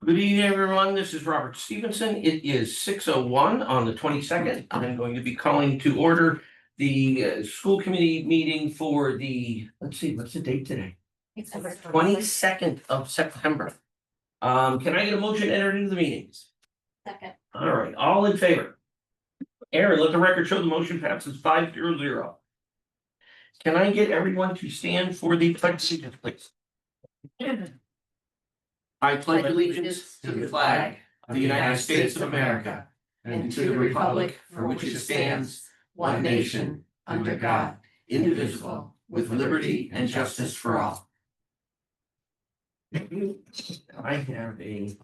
Good evening, everyone. This is Robert Stevenson. It is 6:01 on the 22nd. I'm going to be calling to order the school committee meeting for the, let's see, what's the date today? It's 22nd of September. Can I get a motion to enter into the meetings? Second. All right, all in favor? Aaron, let the record show the motion passes 5-0. Can I get everyone to stand for the pledge of allegiance, please? I pledge allegiance to the flag of the United States of America and to the republic for which it stands, one nation, under God, indivisible, with liberty and justice for all. I have a.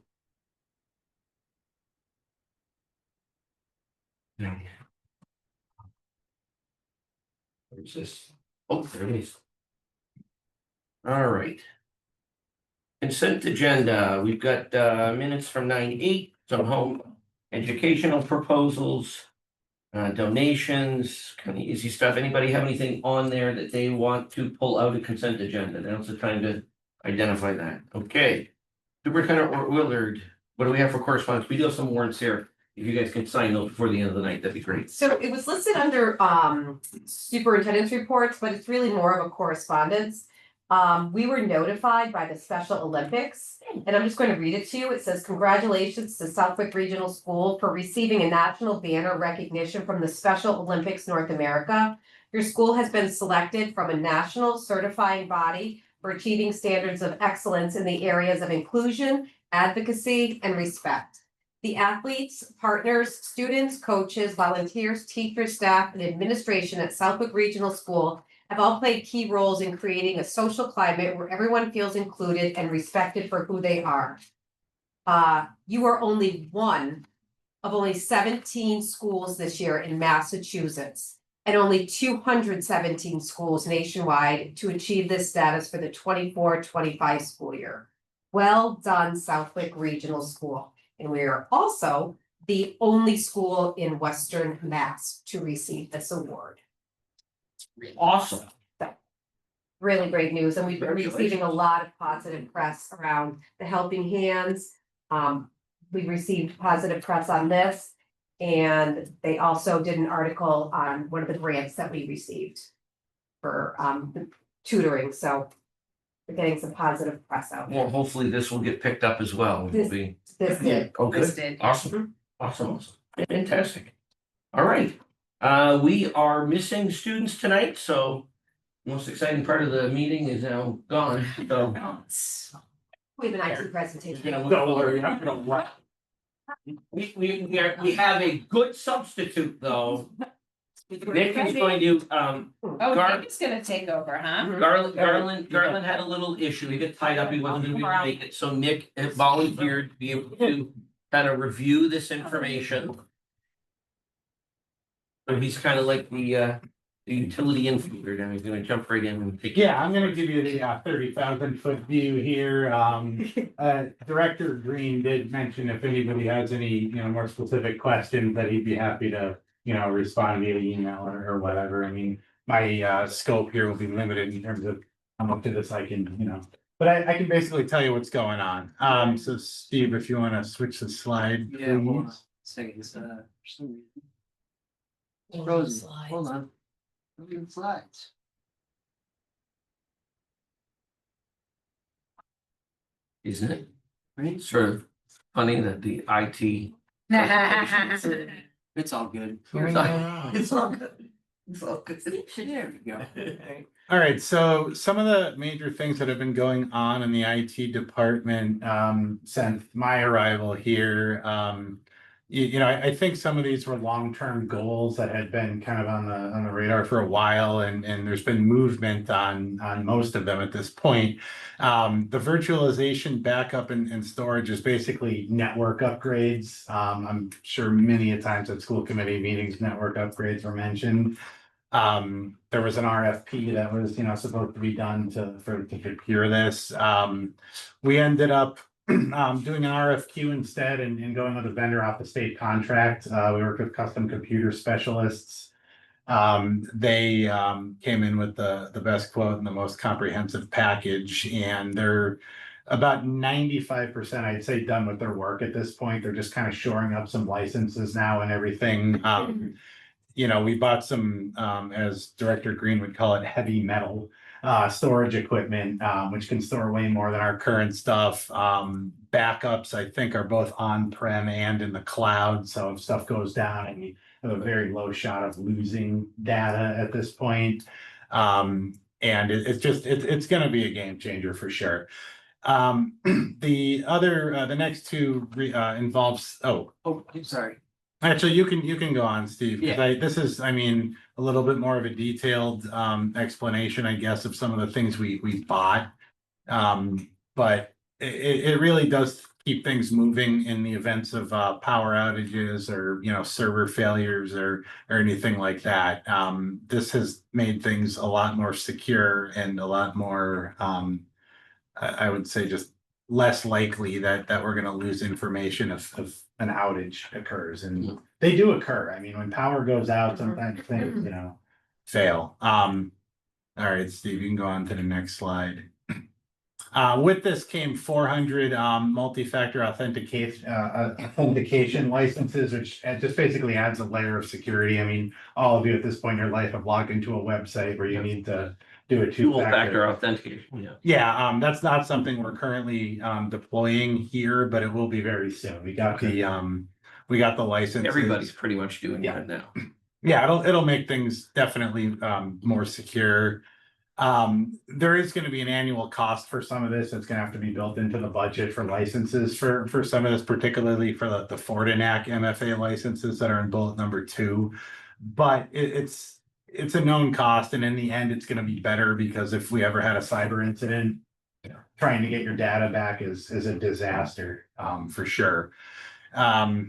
Where's this? Oh, there it is. All right. Consent agenda, we've got minutes from 9/8, some home educational proposals, donations, kind of easy stuff. Anybody have anything on there that they want to pull out a consent agenda? Now's the time to identify that. Okay. Superintendent Willard, what do we have for correspondence? We do have some warrants here. If you guys can sign those before the end of the night, that'd be great. So it was listed under superintendent's reports, but it's really more of a correspondence. We were notified by the Special Olympics, and I'm just going to read it to you. It says, congratulations to Southwick Regional School for receiving a national banner recognition from the Special Olympics North America. Your school has been selected from a national certifying body for achieving standards of excellence in the areas of inclusion, advocacy, and respect. The athletes, partners, students, coaches, volunteers, teachers, staff, and administration at Southwick Regional School have all played key roles in creating a social climate where everyone feels included and respected for who they are. You are only one of only 17 schools this year in Massachusetts, and only 217 schools nationwide to achieve this status for the 24-25 school year. Well done, Southwick Regional School. And we are also the only school in Western Mass to receive this award. Awesome. Really great news, and we've been receiving a lot of positive press around the Helping Hands. We received positive press on this, and they also did an article on one of the grants that we received for the tutoring, so we're getting some positive press out. Well, hopefully this will get picked up as well. This did. Oh, good. This did. Awesome. Awesome. Fantastic. All right. We are missing students tonight, so most exciting part of the meeting is now gone. So We have an IT presentation. We have a good substitute though. Nick is going to Nick is gonna take over, huh? Garland had a little issue. He got tied up. He wasn't gonna be able to make it. So Nick volunteered to be able to kind of review this information. So he's kind of like the utility infielder now. He's gonna jump right in and take. Yeah, I'm gonna give you the 30,000-foot view here. Director Green did mention if anybody has any, more specific questions that he'd be happy to, respond via email or whatever. I mean, my scope here will be limited in terms of how much of this I can, but I can basically tell you what's going on. So Steve, if you want to switch the slide. Yeah, hold on. please. Second, for some reason. Frozen. Hold on. Slides. Isn't it? Right? Sort of funny that the IT. It's all good. It's all good. It's all good. There we go. All right, so some of the major things that have been going on in the IT department since my arrival here, I think some of these were long-term goals that had been kind of on the radar for a while, and there's been movement on most of them at this point. The virtualization, backup, and storage is basically network upgrades. I'm sure many a times at school committee meetings, network upgrades were mentioned. There was an RFP that was, supposed to be done to procure this. We ended up doing an RFQ instead and going with a vendor off the state contract. We worked with Custom Computer Specialists. They came in with the best quote and the most comprehensive package, and they're about 95%, I'd say, done with their work at this point. They're just kind of shoring up some licenses now and everything. You know, we bought some, as Director Green would call it, heavy metal storage equipment, which can store way more than our current stuff. Backups, I think, are both on-prem and in the cloud. So if stuff goes down, and we have a very low shot of losing data at this point. And it's going to be a game changer for sure. The next two involves, Oh, I'm sorry. actually, you can go on, Steve, because this is, I mean, a little bit more of a detailed explanation, I guess, of some of the things we bought. But it really does keep things moving in the events of power outages or, you know, server failures or anything like that. This has made things a lot more secure and a lot more, I would say, just less likely that we're going to lose information if an outage occurs, and they do occur. I mean, when power goes out, sometimes things, you know, fail. All right, Steve, you can go on to the next slide. With this came 400 multi-factor authentication licenses, which just basically adds a layer of security. I mean, all of you at this point in your life have logged into a website where you need to do a Two-factor authentication, yeah. Yeah, that's not something we're currently deploying here, but it will be very soon. We got the license. Everybody's pretty much doing that now. Yeah, it'll make things definitely more secure. There is going to be an annual cost for some of this. It's going to have to be built into the budget for licenses for some of this, particularly for the Fortinac MFA licenses that are in bullet number 2. But it's a known cost, and in the end, it's going to be better, because if we ever had a cyber incident, trying to get your data back is a disaster, for sure. I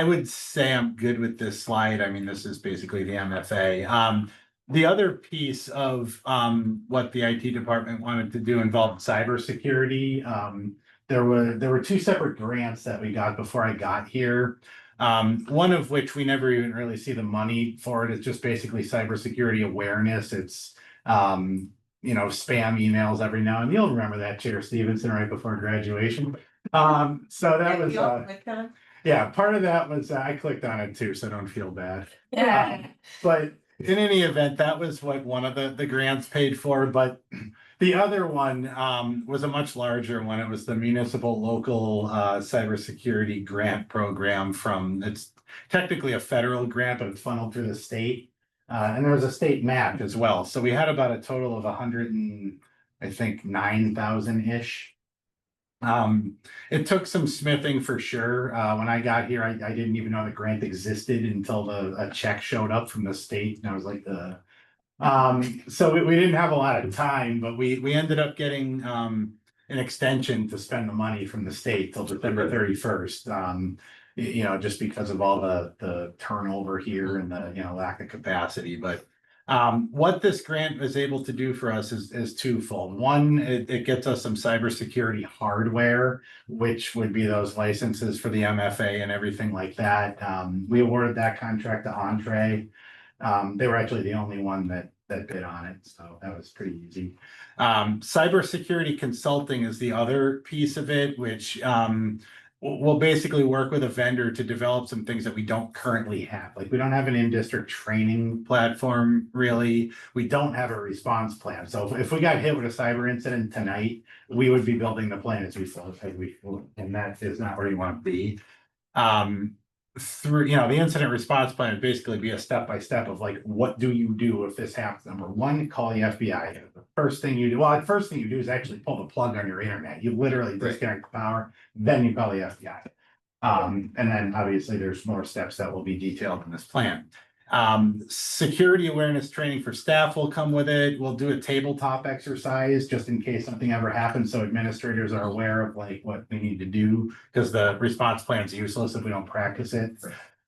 would say I'm good with this slide. I mean, this is basically the MFA. The other piece of what the IT department wanted to do involved cybersecurity. There were 2 separate grants that we got before I got here. One of which we never even really see the money for it. It's just basically cybersecurity awareness. It's you know, spam emails every now and then. You'll remember that, Chair Stevenson, right before graduation. So that was yeah, part of that was I clicked on it too, so don't feel bad. But in any event, that was what one of the grants paid for. But the other one was a much larger one. It was the municipal local cybersecurity grant program it's technically a federal grant, but it's funneled through the state. And there was a state match as well. So we had about a total of 9,000-ish. It took some smithing for sure. When I got here, I didn't even know the grant existed until a check showed up from the state, and I was like, so we didn't have a lot of time, but we ended up getting an extension to spend the money from the state till December 31st. You know, just because of all the turnover here and the, you know, lack of capacity. But what this grant is able to do for us is twofold. One, it gets us some cybersecurity hardware, which would be those licenses for the MFA and everything like that. We awarded that contract to Entree. They were actually the only one that bid on it, so that was pretty easy. Cybersecurity consulting is the other piece of it, which we'll basically work with a vendor to develop some things that we don't currently have. Like, we don't have an in-district training platform, really. We don't have a response plan. So if we got hit with a cyber incident tonight, we would be building the plan as we flow, and that is not where you want to be. Through, you know, the incident response plan would basically be a step-by-step of like, what do you do if this happens? Number 1, call the FBI. The first thing you do, the first thing you do is actually pull the plug on your internet. You literally disconnect the power, then you call the FBI. And then obviously there's more steps that will be detailed in this plan. Security awareness training for staff will come with it. We'll do a tabletop exercise just in case something ever happens, so administrators are aware of like what we need to do, because the response plan is useless if we don't practice it.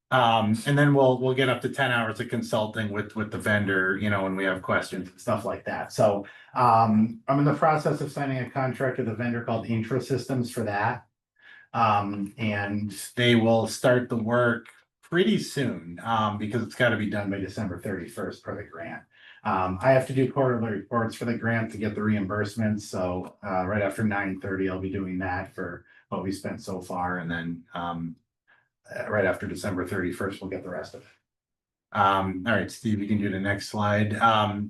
And then we'll get up to 10 hours of consulting with the vendor, you know, when we have questions and stuff like that. So I'm in the process of signing a contract with a vendor called Intrasystems for that. And they will start the work pretty soon, because it's got to be done by December 31st per the grant. I have to do quarterly reports for the grant to get the reimbursements, so right after 9:30, I'll be doing that for what we spent so far, and then right after December 31st, we'll get the rest of it. All right, Steve, you can do the next slide.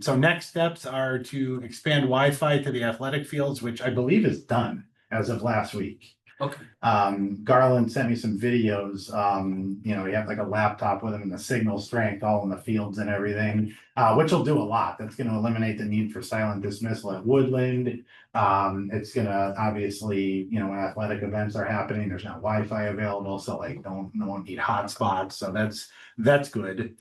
So next steps are to expand Wi-Fi to the athletic fields, which I believe is done as of last week. Okay. Garland sent me some videos. You know, we have like a laptop with him and the signal strength all in the fields and everything, which will do a lot. That's going to eliminate the need for silent dismissal at Woodland. It's gonna obviously, you know, when athletic events are happening, there's not Wi-Fi available, so like no one need hotspots, so that's good.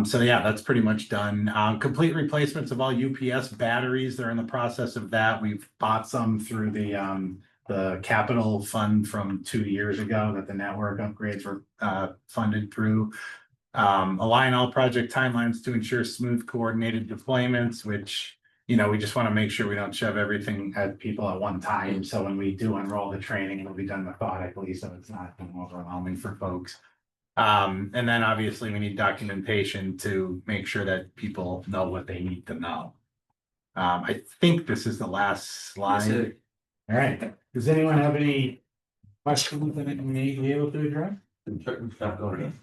So yeah, that's pretty much done. Complete replacements of all UPS batteries. They're in the process of that. We've bought some through the capital fund from 2 years ago that the network upgrades were funded through. Align all project timelines to ensure smooth coordinated deployments, which, you know, we just want to make sure we don't shove everything at people at one time. So when we do enroll the training, it'll be done methodically, so it's not overwhelming for folks. And then obviously we need documentation to make sure that people know what they need to know. I think this is the last slide. All right, does anyone have any questions that it may be able to address? Stop going.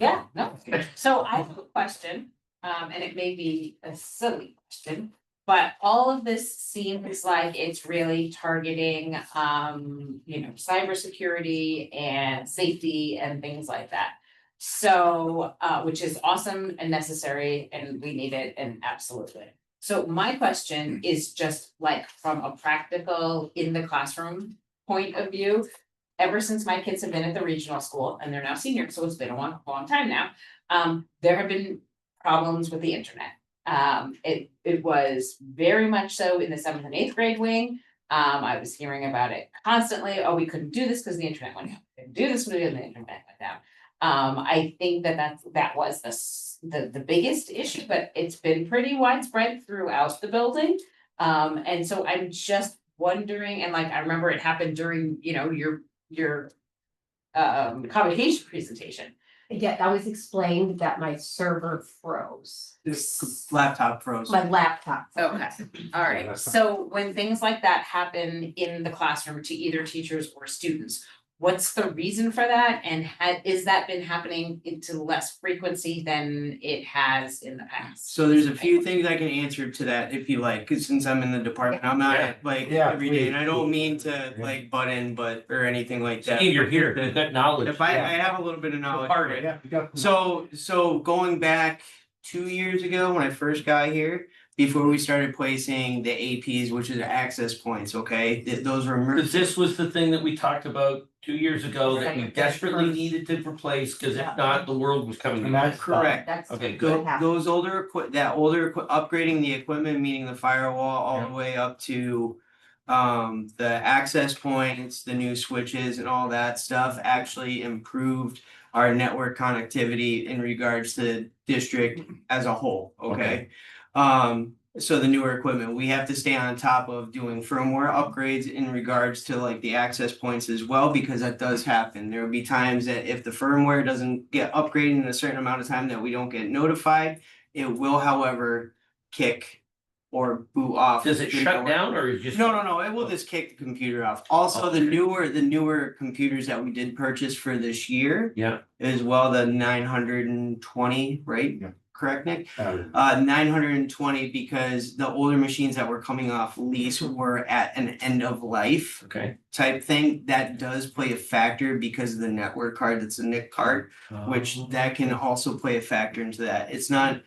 Yeah, no, so I have a question, and it may be a silly question. But all of this seems like it's really targeting, you know, cybersecurity and safety and things like that. So, which is awesome and necessary, and we need it, and absolutely. So my question is just like from a practical in the classroom point of view. Ever since my kids have been at the regional school, and they're now seniors, so it's been a long time now, there have been problems with the internet. It was very much so in the 7th and 8th grade wing. I was hearing about it constantly. Oh, we couldn't do this because the internet went down. We couldn't do this because the internet went down. I think that was the biggest issue, but it's been pretty widespread throughout the building. And so I'm just wondering, and like I remember it happened during, you know, your convocation presentation. Yeah, I was explained that my server froze. This laptop froze. My laptop. Okay, all right, so when things like that happen in the classroom to either teachers or students, what's the reason for that? And is that been happening into less frequency than it has in the past? So there's a few things I can answer to that if you like, because since I'm in the department, I'm not at, like every day, and I don't mean to like butt in, or anything like that. Steve, you're here, you've got knowledge. If I have a little bit of knowledge. Part of it. Yeah, you got. So going back 2 years ago when I first got here, before we started placing the APs, which is access points, okay, those were. Because this was the thing that we talked about 2 years ago that we desperately needed to replace, because if not, the world was coming. And that's correct. That's Okay, what good. happened. Those upgrading the equipment, meaning the firewall all the way up to the access points, the new switches and all that stuff actually improved our network connectivity in regards to the district as a whole, okay? So the newer equipment, we have to stay on top of doing firmware upgrades in regards to like the access points as well, because that does happen. There will be times that if the firmware doesn't get upgraded in a certain amount of time that we don't get notified, it will, however, kick or boot off. Does it shut down or is it just? No, it will just kick the computer off. Also, the newer computers that we did purchase for this year. Yeah. As well, the 920, right? Yeah. Correct, Nick? 920, because the older machines that were coming off lease were at an end of life Okay. type thing. That does play a factor because of the network card that's a NIC card, which that can also play a factor into that. It's not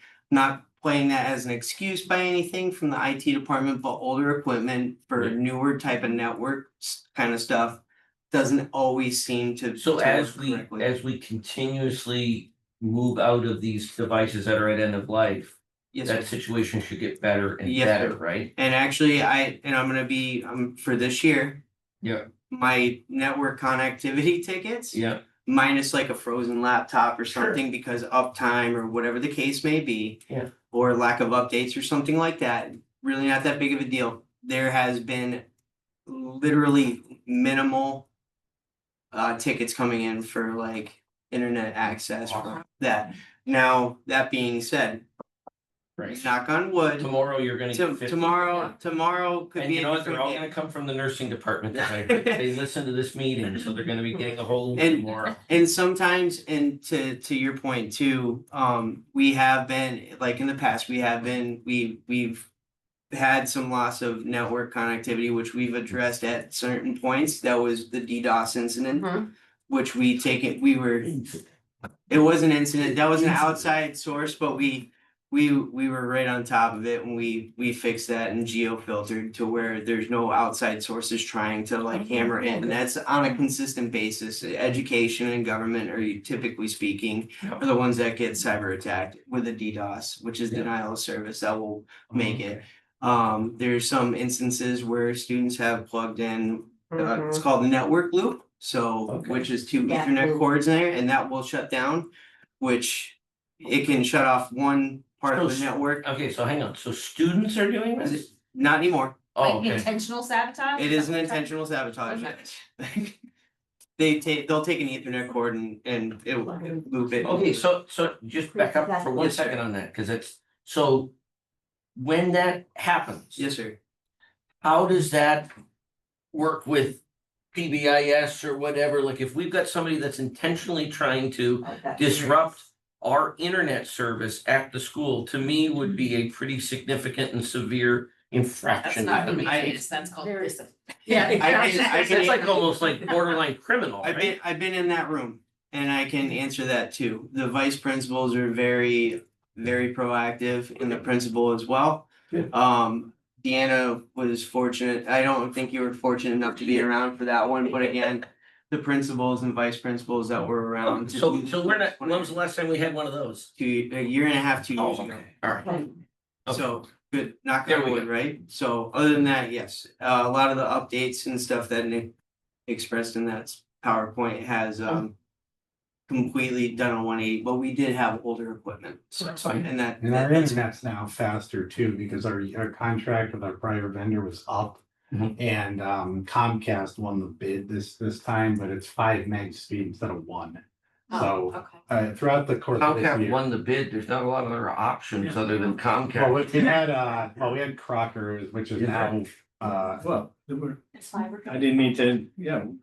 playing that as an excuse by anything from the IT department, but older equipment for newer type of network kind of stuff doesn't always seem to. So to as work correctly. we continuously move out of these devices that are at end of life, Yes, that sir. situation should get better and Yes, better, sir. right? And actually, I'm gonna be for this year. Yeah. My network connectivity tickets. Yeah. Minus like a frozen laptop or Sure. something because of uptime or whatever the case may be. Yeah. Or lack of updates or something like that. Really not that big of a deal. There has been literally minimal tickets coming in for like internet access for that. Now, that being said, Right. knock on wood, Tomorrow you're gonna get 50. tomorrow could And be you a know what, they're different all day. gonna come from the nursing department, 'cause I heard they listen to this meeting, so they're gonna be getting a hold And- tomorrow. And sometimes, and to your point too, we have been, like in the past, we've had some loss of network connectivity, which we've addressed at certain points. That was the DDoS incident, Mhm. which it was an incident, that was an outside source, but we were right on top of it, and we fixed that and geo-filtered to where there's no outside sources trying to like hammer in, and that's on a consistent basis. Education and government are typically speaking are the ones that get cyber attacked with a DDoS, which is Yeah. denial of service, that will make it. Okay. There's some instances where students have plugged in, it's Mhm. called the network loop, so, Okay. which is two Yeah. Ethernet cords in there, and that will shut down, which it can shut off one part of the So- network, Okay, so hang on, so students are doing this? not anymore. Oh, Like okay. intentional sabotage? It Is is an that what you're intentional sabotage. Okay. They'll take an Ethernet cord and it'll loop it. Okay, so just back up for 1 Yes, sir. second on that, cause it's, so when that happens. Yes, sir. How does that work with PBIS or whatever? Like if we've got somebody that's intentionally trying to disrupt our internet service at the school, to me would be a pretty significant and severe That's infraction. not I mean, rebellious, that's called There is- discipline. Yeah. I can- It's like almost like borderline criminal, right? I've been in that room and I can answer that too. The vice principals are very, very proactive and the principal as well. Good. Deanna was fortunate. I don't think you were fortunate enough to be around for that one, but again, the principals and vice principals that were around. to So, do so we're not, when was the last time we had one of those? a year and a half, 2 Oh, years ago. okay, all right. Okay. So, good, knock There on we wood, go. right? So, other than that, yes, a lot of the updates and stuff that Nick expressed in that PowerPoint has completely done a 180, but we did have older equipment, so That's fine. and that. And our that's- internet's now faster too, because our contract with our prior vendor was up. Mhm. And Comcast won the bid this time, but it's 5 meg speed instead of 1. Oh, So okay. throughout the course of this Comcast year. won the bid, there's not a lot of other options other than Well, Comcast. we had Crocker, which is now Well, there were, It's fiber. I didn't mean to,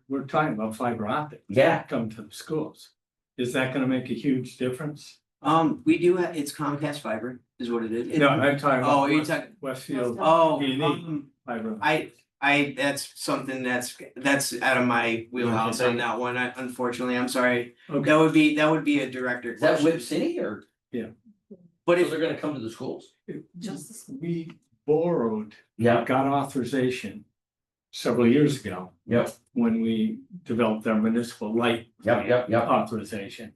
we're talking about fiber optic Yeah, come to the schools. Is that gonna make a huge difference? We do have, it's Comcast fiber is what it is. No, I'm talking Oh, about you're West- talking, Westfield oh, P&E fiber. that's something that's out of my wheelhouse on that one, unfortunately, I'm sorry. Okay, That would be a director is that question. Whip City or, But so if, they're gonna come to the schools? we borrowed, Yeah, got authorization several years ago yep, when we developed our municipal light yep. authorization.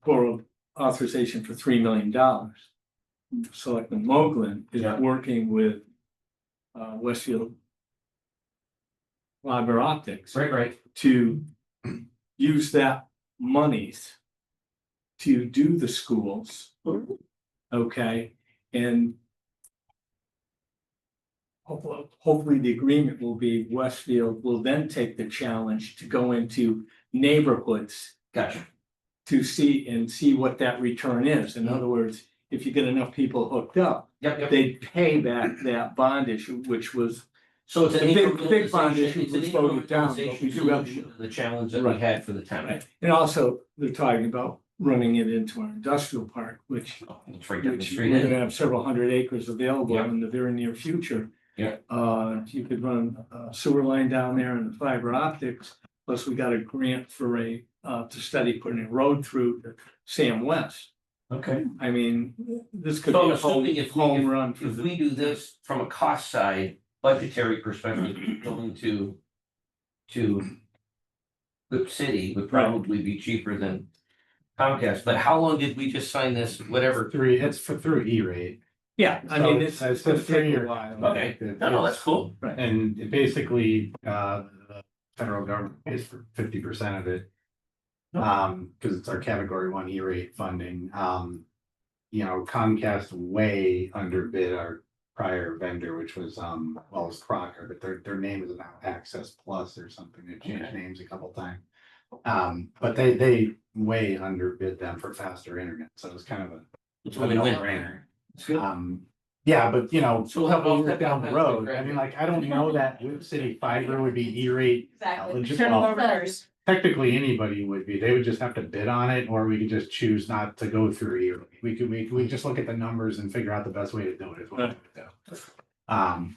Borrowed authorization for $3 million. Selectman Moglen is Yeah. working with Westfield Fiber Optics Right. to use that monies to do the schools. Okay, and hopefully the agreement will be Westfield will then take the challenge to go into neighborhoods Gotcha. to see what that return is. In other words, if you get enough people hooked up, Yep. they pay back that bond issue, which was, So it's an The big bond issue incrementalization, it's an was voted down, but we incrementalization do have- solution to the challenge that we Right. had for the town. and also they're talking about running it into our industrial park, which Oh, It's right down the which street. we're gonna have several hundred acres available Yeah. in the very near future. Yeah. You could run a sewer line down there and the fiber optics, plus we got a grant for to study putting a road through to Sam West. Okay. I mean, this could So be I'm a assuming if home run for If the. we do this from a cost side, budgetary perspective, going to Whip City would probably be cheaper than Comcast, but how long did we just sign this, whatever? it's through E-rate. Yeah, I mean, it's It's gonna a take a 3-year. while. Okay, no, that's cool. And it basically, the federal government pays for 50% of it. Because it's our category 1 E-rate funding. Comcast way underbid our prior vendor, which was it was Crocker, but their name is now Access Plus or something. They changed names a couple times. But they way underbid them for faster internet, so it was kind of a. It's a win-win. no-brainer. Yeah, but you know, So a couple we'll years have down the to- road, I mean, like, I don't know that Loop City Fiber would be E-rate. Exactly. Just- Turn them well, over first. Technically, anybody would be, they would just have to bid on it, or we could just choose not to go through E-rate. We just look at the numbers and figure out the best way to do it. Is what we would do.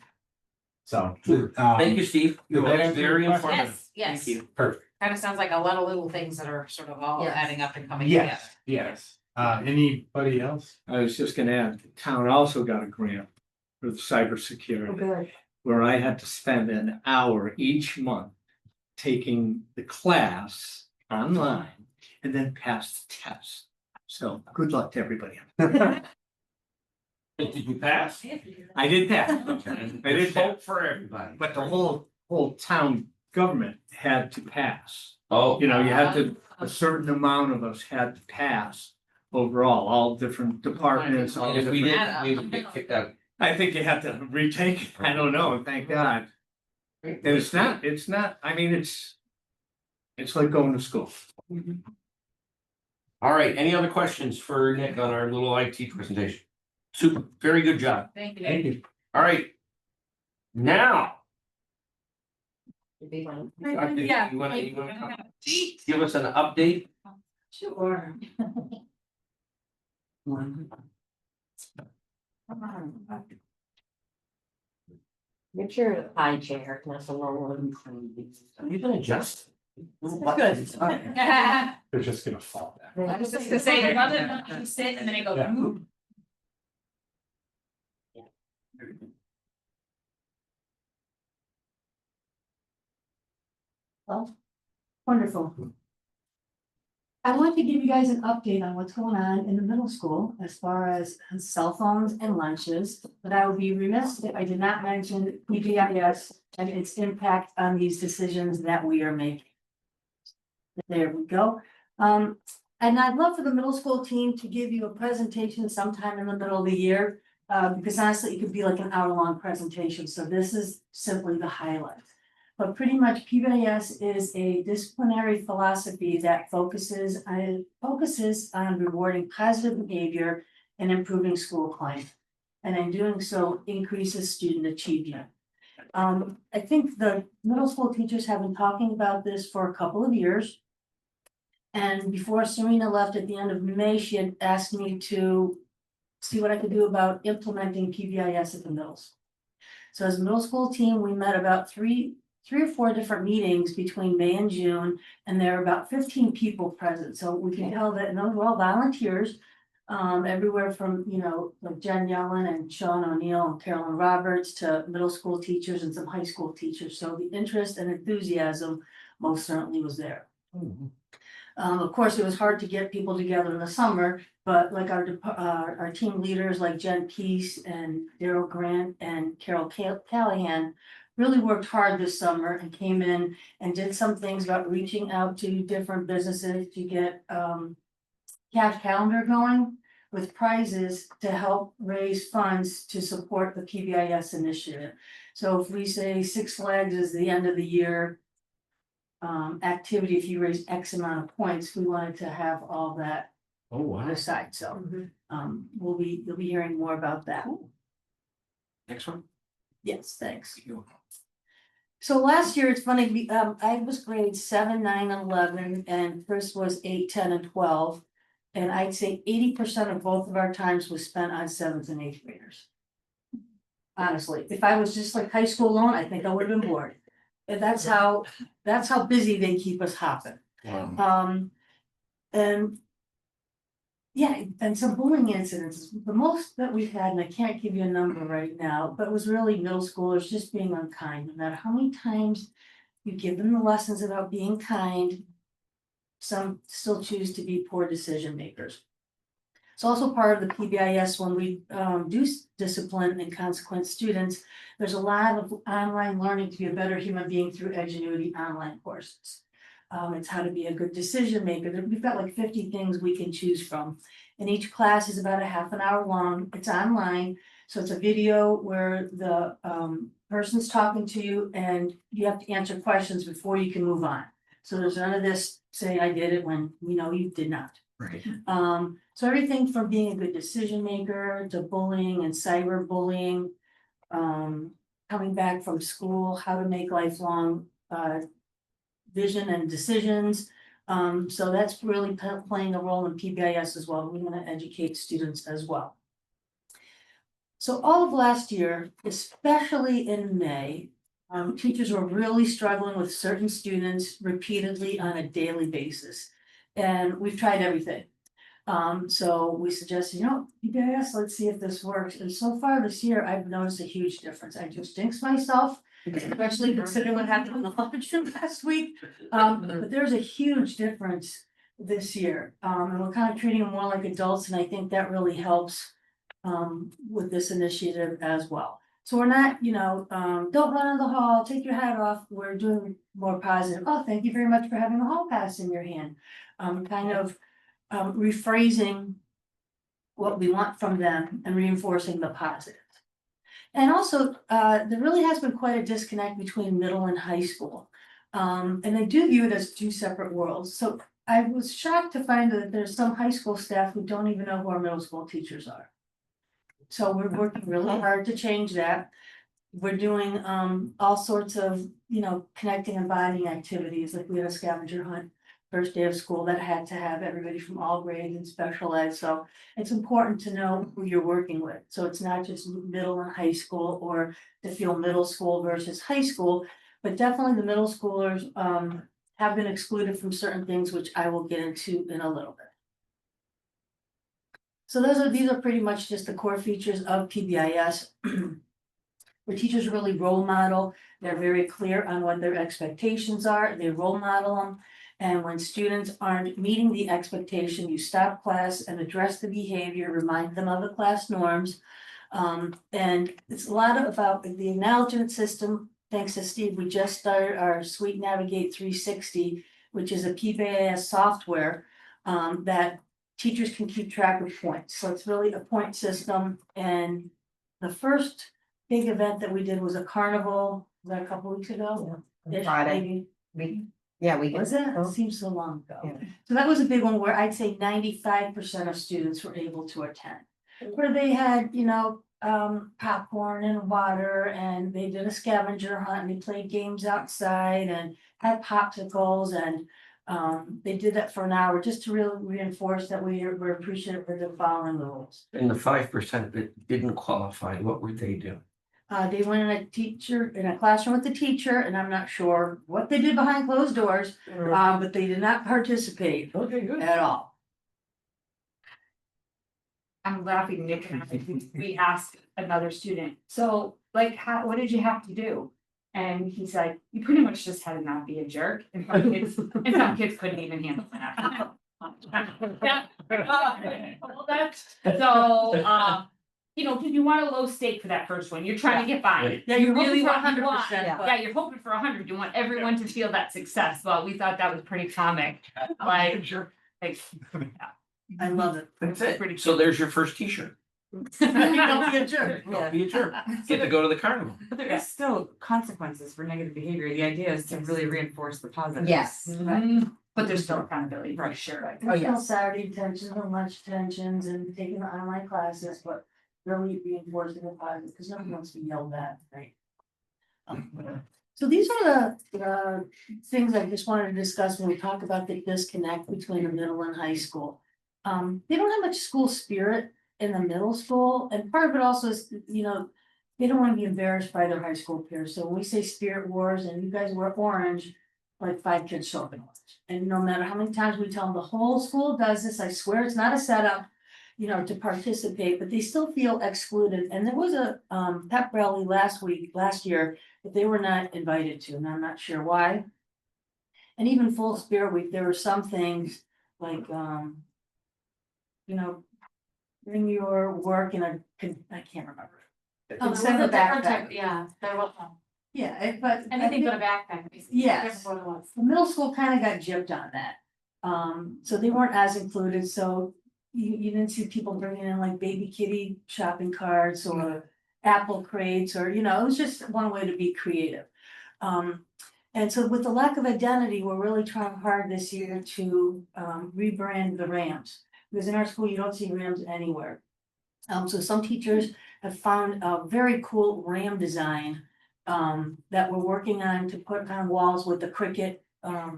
So. Thank you, Steve. Did that That was answer your very question? informative. Yes, yes. Perfect, Kind of sounds like a lot of little things that are sort of all Yes. adding up and coming together. yes. Anybody else? I was just gonna add, the town also got a grant for Oh, cybersecurity, good. where I had to spend an hour each month taking the class online and then pass the test. So good luck to everybody. Did you pass? I did that. I did that, Hope for everybody. but the whole town government had to pass. Oh, You know, you had to, a certain amount of us had to pass overall, all different departments, all and if we different. did, we would get kicked out. I think you have to retake it. I don't know, thank God. And it's not, I mean, it's like going to school. All right, any other questions for Nick on our little IT presentation? Super, very good job. Thank you. Thank you. All right. Now. Dr. Yeah. You wanna give us an update? Sure. Make sure the high chair, not the low one. You can adjust. Good. They're just gonna fall down. I was just gonna say, I love it, when you sit and then it goes. Yeah. "Ooh." Wonderful. I want to give you guys an update on what's going on in the middle school as far as cell phones and lunches. But I would be remiss if I did not mention PBIS and its impact on these decisions that we are making. There we go. And I'd love for the middle school team to give you a presentation sometime in the middle of the year. Because honestly, it could be like an hour-long presentation, so this is simply the highlight. But pretty much PBIS is a disciplinary philosophy that focuses on rewarding positive behavior and improving school climate. And in doing so, increases student achievement. I think the middle school teachers have been talking about this for a couple of years. And before Serena left at the end of May, she had asked me to see what I could do about implementing PBIS at the middles. So as a middle school team, we met about three or four different meetings between May and June, and there were about 15 people present. So we can tell that, and those were all volunteers, everywhere from, like Jen Yellen and Sean O'Neill and Carolyn Roberts to middle school teachers and some high school teachers. So the interest and enthusiasm most certainly was there. Of course, it was hard to get people together in the summer, but like our team leaders like Jen Peace and Daryl Grant and Carol Callahan really worked hard this summer and came in and did some things about reaching out to different businesses to get cash calendar going with prizes to help raise funds to support the PBIS initiative. So if we say Six Flags is the end of the year activity, if you raise X amount of points, we wanted to have all that Oh, wow. aside, so you'll be hearing more about that. Next one. Yes, thanks. So last year, it's funny, I was grades 7, 9, and 11, and Chris was 8, 10, and 12. And I'd say 80% of both of our times was spent on 7th and 8th graders. Honestly, if I was just like high school alone, I think I would have been bored. And that's how busy they keep us hopping. Wow. And yeah, and some bullying incidents, the most that we've had, and I can't give you a number right now, but it was really middle schoolers just being unkind, no matter how many times you give them the lessons about being kind. Some still choose to be poor decision makers. It's also part of the PBIS when we do discipline and consequence students. There's a lot of online learning to be a better human being through Edgenuity online courses. It's how to be a good decision maker. We've got like 50 things we can choose from. And each class is about a half an hour long. It's online. So it's a video where the person's talking to you and you have to answer questions before you can move on. So there's none of this say I did it when we know you did not. Right. So everything from being a good decision maker to bullying and cyberbullying, coming back from school, how to make lifelong vision and decisions. So that's really playing a role in PBIS as well. We want to educate students as well. So all of last year, especially in May, teachers were really struggling with certain students repeatedly on a daily basis. And we've tried everything. So we suggested, PBIS, let's see if this works. And so far this year, I've noticed a huge difference. I just jinxed myself, especially considering what happened in the luncheon last week. But there's a huge difference this year. And we're kind of treating them more like adults, and I think that really helps with this initiative as well. So we're not, don't run in the hall, take your hat off. We're doing more positive. Oh, thank you very much for having a hall pass in your hand. Rephrasing what we want from them and reinforcing the positive. And also, there really has been quite a disconnect between middle and high school. And they do view it as two separate worlds. So I was shocked to find that there's some high school staff who don't even know who our middle school teachers are. So we're working really hard to change that. We're doing all sorts of, connecting and bonding activities, like we had a scavenger hunt first day of school that had to have everybody from all grades and special ed. So it's important to know who you're working with. So it's not just middle and high school, or to feel middle school versus high school, but definitely the middle schoolers have been excluded from certain things, which I will get into in a little bit. So these are pretty much just the core features of PBIS. The teachers really role model. They're very clear on what their expectations are. They role model them. And when students aren't meeting the expectation, you stop class and address the behavior, remind them of the class norms. And it's a lot about the acknowledgement system. Thanks to Steve, we just started our Suite Navigate 360, which is a PBIS software that teachers can keep track of points. So it's really a point system. And the first big event that we did was a carnival, was that a couple weeks ago? Ish, Friday. maybe. We Was it? It seems so long ago. So that was a big one where I'd say 95% of students were able to attend. Where they had, popcorn and water, and they did a scavenger hunt, and they played games outside and had popsicles, and they did that for an hour just to really reinforce that we're appreciative for them following the rules. And the 5% that didn't qualify, what would they do? They went in a classroom with the teacher, and I'm not sure what they did behind closed doors, but they did not participate Okay, good. at all. I'm laughing, Nick, and we asked another student, so like, what did you have to do? And he's like, you pretty much just had to not be a jerk, and some kids couldn't even handle that. Yeah. Well, that's, so, did you want a low stake for that first one? You're trying to get by. Yeah, you really want 100%. Yeah, you're hoping for 100. You want everyone to feel that success. Well, we thought that was pretty comic. Like, I love it. That's it. Pretty So there's your first t-shirt. Don't be a jerk. Don't be a jerk. Get to go to the carnival. But there is still consequences for negative behavior. The idea is to really reinforce the positive. Yes. But there's still accountability, for sure. There's still Saturday detentions and lunch detentions and taking the online classes, but really reinforcing the positive, because no one wants to be yelled at, right? So these are the things I just wanted to discuss when we talk about the disconnect between the middle and high school. They don't have much school spirit in the middle school, and part of it also is, they don't want to be embarrassed by their high school peers. So when we say spirit wars and you guys wear orange, like 5 kids show up in orange. And no matter how many times we tell them the whole school does this, I swear it's not a setup, to participate, but they still feel excluded. And there was a pep rally last year that they were not invited to, and I'm not sure why. And even Full Spirit Week, there were some things like, bring your work in I can't remember. Send a backpack. Yeah, they're welcome. Yeah, but. I Anything think- but a backpack. Yes. That's what it was. The middle school kind of got gypped on that. So they weren't as included, so you didn't see people bringing in like baby kitty shopping carts or apple crates, or, it was just one way to be creative. And so with the lack of identity, we're really trying hard this year to rebrand the Rams. Because in our school, you don't see Rams anywhere. So some teachers have found a very cool Ram design that we're working on to put on walls with the cricket, I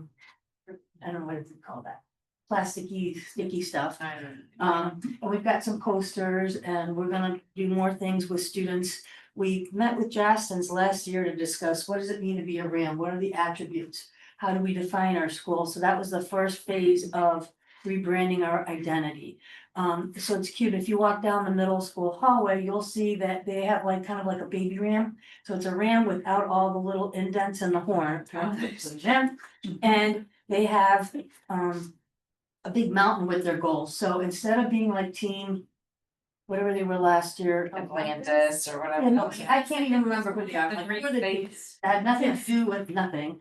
don't know what to call that. Plasticky, sticky stuff. And we've got some posters and we're gonna do more things with students. We met with Jastens last year to discuss what does it mean to be a Ram? What are the attributes? How do we define our school? So that was the first phase of rebranding our identity. So it's cute. If you walk down the middle school hallway, you'll see that they have like kind of like a baby ram. So it's a ram without all the little indents in the horn. And they have a big mountain with their goals. So instead of being like team, whatever they were last year. Atlantis or whatever. And I can't even remember who they are. The Like, Greek who are the states. teams? That had nothing to do with nothing.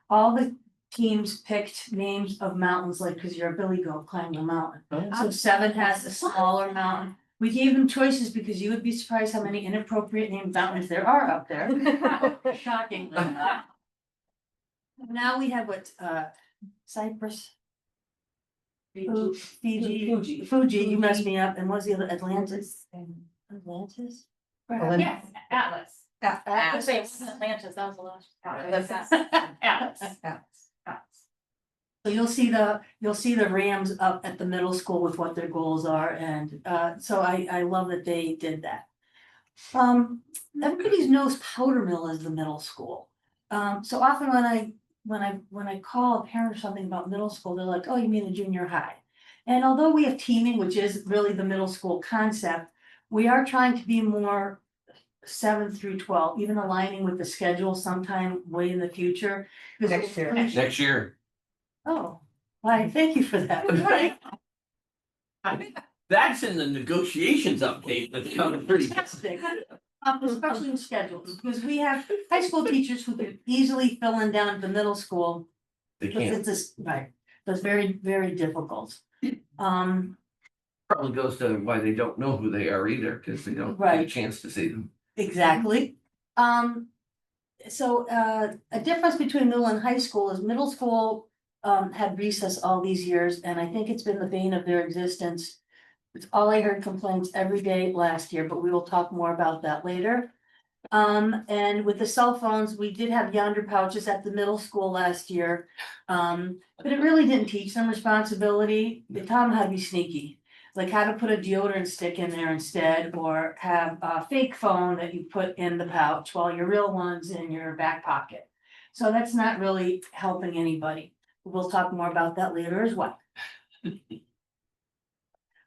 All the teams picked names of mountains, like, cause you're a billy goat climbing a mountain. So 7 has a smaller mountain. We gave them choices because you would be surprised how many inappropriate named mountains there are up there. Shocking. Now we have what, Cyprus. Fuji, you messed me up, and what's the other, Atlantis? Atlantis? Yes, Atlas. Atlas. Atlantis, that was the last. Atlas. So you'll see the Rams up at the middle school with what their goals are, and so I love that they did that. Everybody knows Powder Mill is the middle school. So often when I call a parent or something about middle school, they're like, oh, you mean the junior high? And although we have teaming, which is really the middle school concept, we are trying to be more 7 through 12, even aligning with the schedule sometime way in the future. Next year. Next year. Oh, why, thank you for that. Right. I think that's in the negotiations update that's coming pretty. Fantastic. Especially in schedules, because we have high school teachers who could easily fill in down at the middle school. They But can't, it's just, right, that's very, very difficult. probably goes to why they don't know who they are either, because they don't get a Right. chance to see them. Exactly. So a difference between middle and high school is middle school had recess all these years, and I think it's been the bane of their existence. It's all I heard complaints every day last year, but we will talk more about that later. And with the cell phones, we did have yonder pouches at the middle school last year. But it really didn't teach them responsibility. They taught them how to be sneaky. Like how to put a deodorant stick in there instead, or have a fake phone that you put in the pouch while your real one's in your back pocket. So that's not really helping anybody. We'll talk more about that later as well.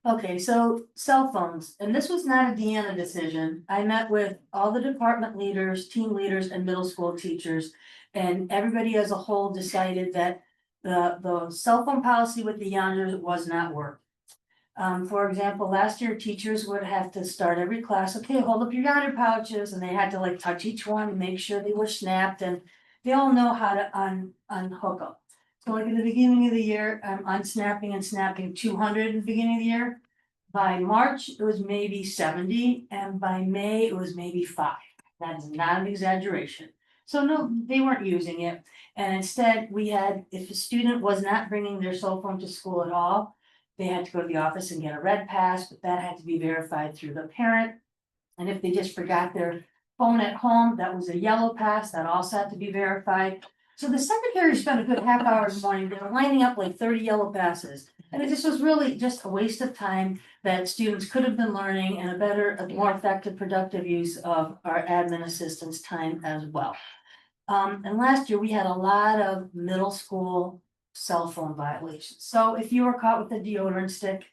Okay, so cell phones, and this was not a Deanna decision. I met with all the department leaders, team leaders, and middle school teachers. And everybody as a whole decided that the cell phone policy with the yonders was not working. For example, last year, teachers would have to start every class, okay, hold up your yonder pouches, and they had to like touch each one and make sure they were snapped, and they all know how to unhook them. So like at the beginning of the year, I'm unsnapping and snapping 200 in the beginning of the year. By March, it was maybe 70, and by May, it was maybe 5. That's not an exaggeration. So no, they weren't using it. And instead, we had, if a student was not bringing their cell phone to school at all, they had to go to the office and get a red pass, but that had to be verified through the parent. And if they just forgot their phone at home, that was a yellow pass, that also had to be verified. So the secretary spent a good half hour in the morning, they were lining up like 30 yellow passes. And it just was really just a waste of time that students could have been learning, and a more effective, productive use of our admin assistants' time as well. And last year, we had a lot of middle school cell phone violations. So if you were caught with a deodorant stick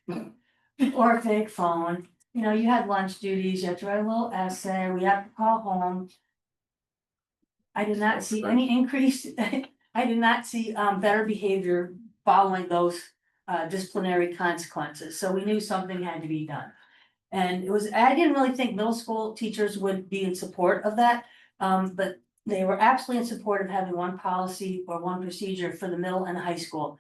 or a fake phone, you had lunch duties, you had to write a little essay, we had to call home. I did not see any increase, I did not see better behavior following those disciplinary consequences, so we knew something had to be done. And I didn't really think middle school teachers would be in support of that, but they were absolutely in support of having one policy or one procedure for the middle and high school.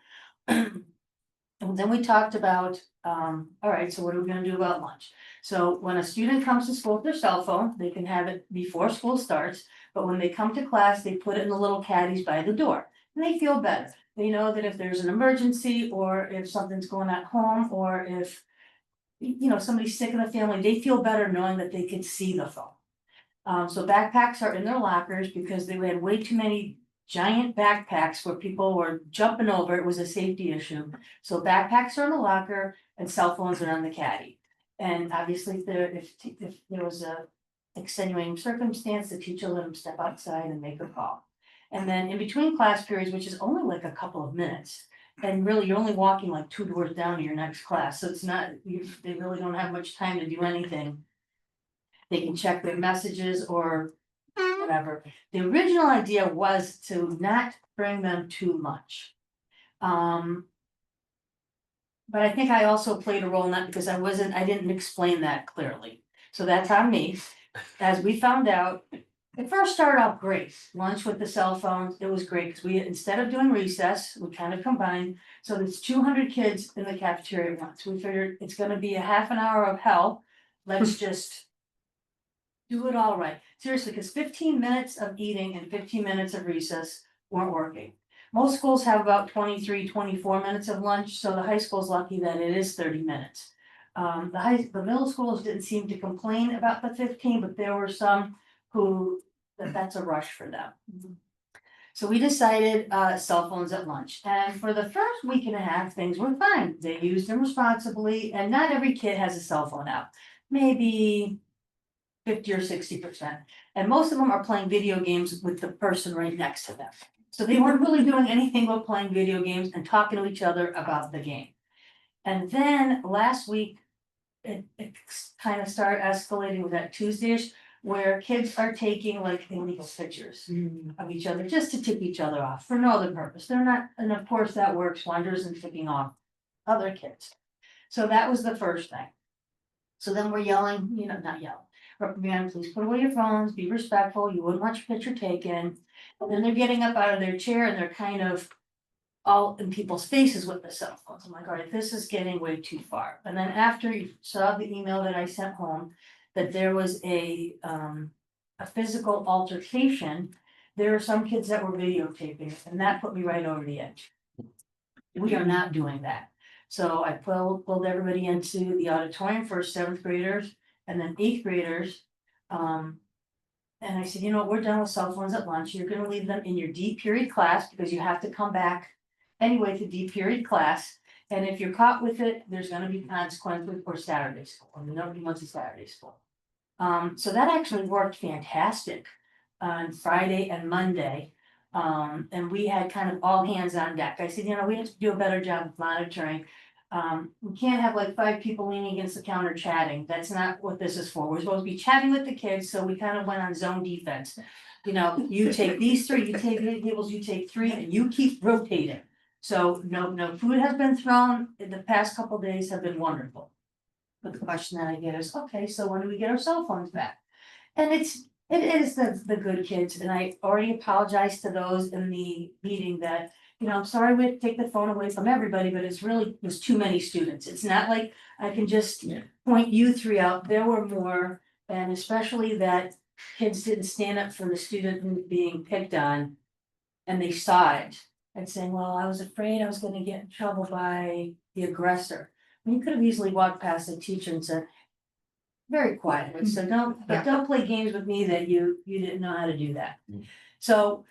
And then we talked about, all right, so what are we gonna do about lunch? So when a student comes to school with their cell phone, they can have it before school starts, but when they come to class, they put it in the little caddies by the door. And they feel better. They know that if there's an emergency or if something's going on at home or if somebody's sick in the family, they feel better knowing that they can see the phone. So backpacks are in their lockers because they had way too many giant backpacks where people were jumping over. It was a safety issue. So backpacks are in the locker and cell phones are on the caddy. And obviously, if there was a extenuating circumstance, the teacher let them step outside and make a call. And then in between class periods, which is only like a couple of minutes, and really you're only walking like 2 doors down to your next class, so it's not, they really don't have much time to do anything. They can check their messages or whatever. The original idea was to not bring them too much. But I think I also played a role in that because I didn't explain that clearly. So that's on me. As we found out, it first started out great. Lunch with the cell phones, it was great because instead of doing recess, we kind of combined. So there's 200 kids in the cafeteria at once. We figured it's gonna be a half an hour of hell. Let's just do it all right. Seriously, because 15 minutes of eating and 15 minutes of recess weren't working. Most schools have about 23, 24 minutes of lunch, so the high school's lucky that it is 30 minutes. The middle schools didn't seem to complain about the 15, but there were some who, that's a rush for them. So we decided cell phones at lunch, and for the first week and a half, things were fine. They used them responsibly, and not every kid has a cell phone out. Maybe 50 or 60%. And most of them are playing video games with the person right next to them. So they weren't really doing anything but playing video games and talking to each other about the game. And then last week, it kind of started escalating with that Tuesday-ish, where kids are taking like illegal pictures of each other just to tip each other off for no other purpose. They're not, and of course that works wonders in tipping off other kids. So that was the first thing. So then we're yelling, not yelling. Man, please put away your phones, be respectful, you wouldn't want your picture taken. And then they're getting up out of their chair and they're kind of all in people's faces with the cell phones. I'm like, all right, this is getting way too far. And then after you saw the email that I sent home, that there was a physical altercation, there are some kids that were videotaping it, and that put me right over the edge. We are not doing that. So I pulled everybody into the auditorium for 7th graders and then 8th graders. And I said, we're done with cell phones at lunch. You're gonna leave them in your D period class because you have to come back anyway to D period class. And if you're caught with it, there's gonna be consequences for Saturday school. And nobody wants a Saturday school. So that actually worked fantastic on Friday and Monday. And we had kind of all hands on deck. I said, we have to do a better job of monitoring. We can't have like 5 people leaning against the counter chatting. That's not what this is for. We're supposed to be chatting with the kids, so we kind of went on zone defense. You take these 3, you take the tables, you take 3, and you keep rotating. So no food has been thrown. In the past couple of days have been wonderful. But the question that I get is, okay, so when do we get our cell phones back? And it is the good kids, and I already apologized to those in the meeting that, I'm sorry we had to take the phone away from everybody, but there's too many students. It's not like I can just point you 3 out. There were more, and especially that kids didn't stand up for the student being picked on, and they saw it and saying, well, I was afraid I was gonna get in trouble by the aggressor. You could have easily walked past the teacher and said, very quietly, so don't play games with me that you didn't know how to do that. So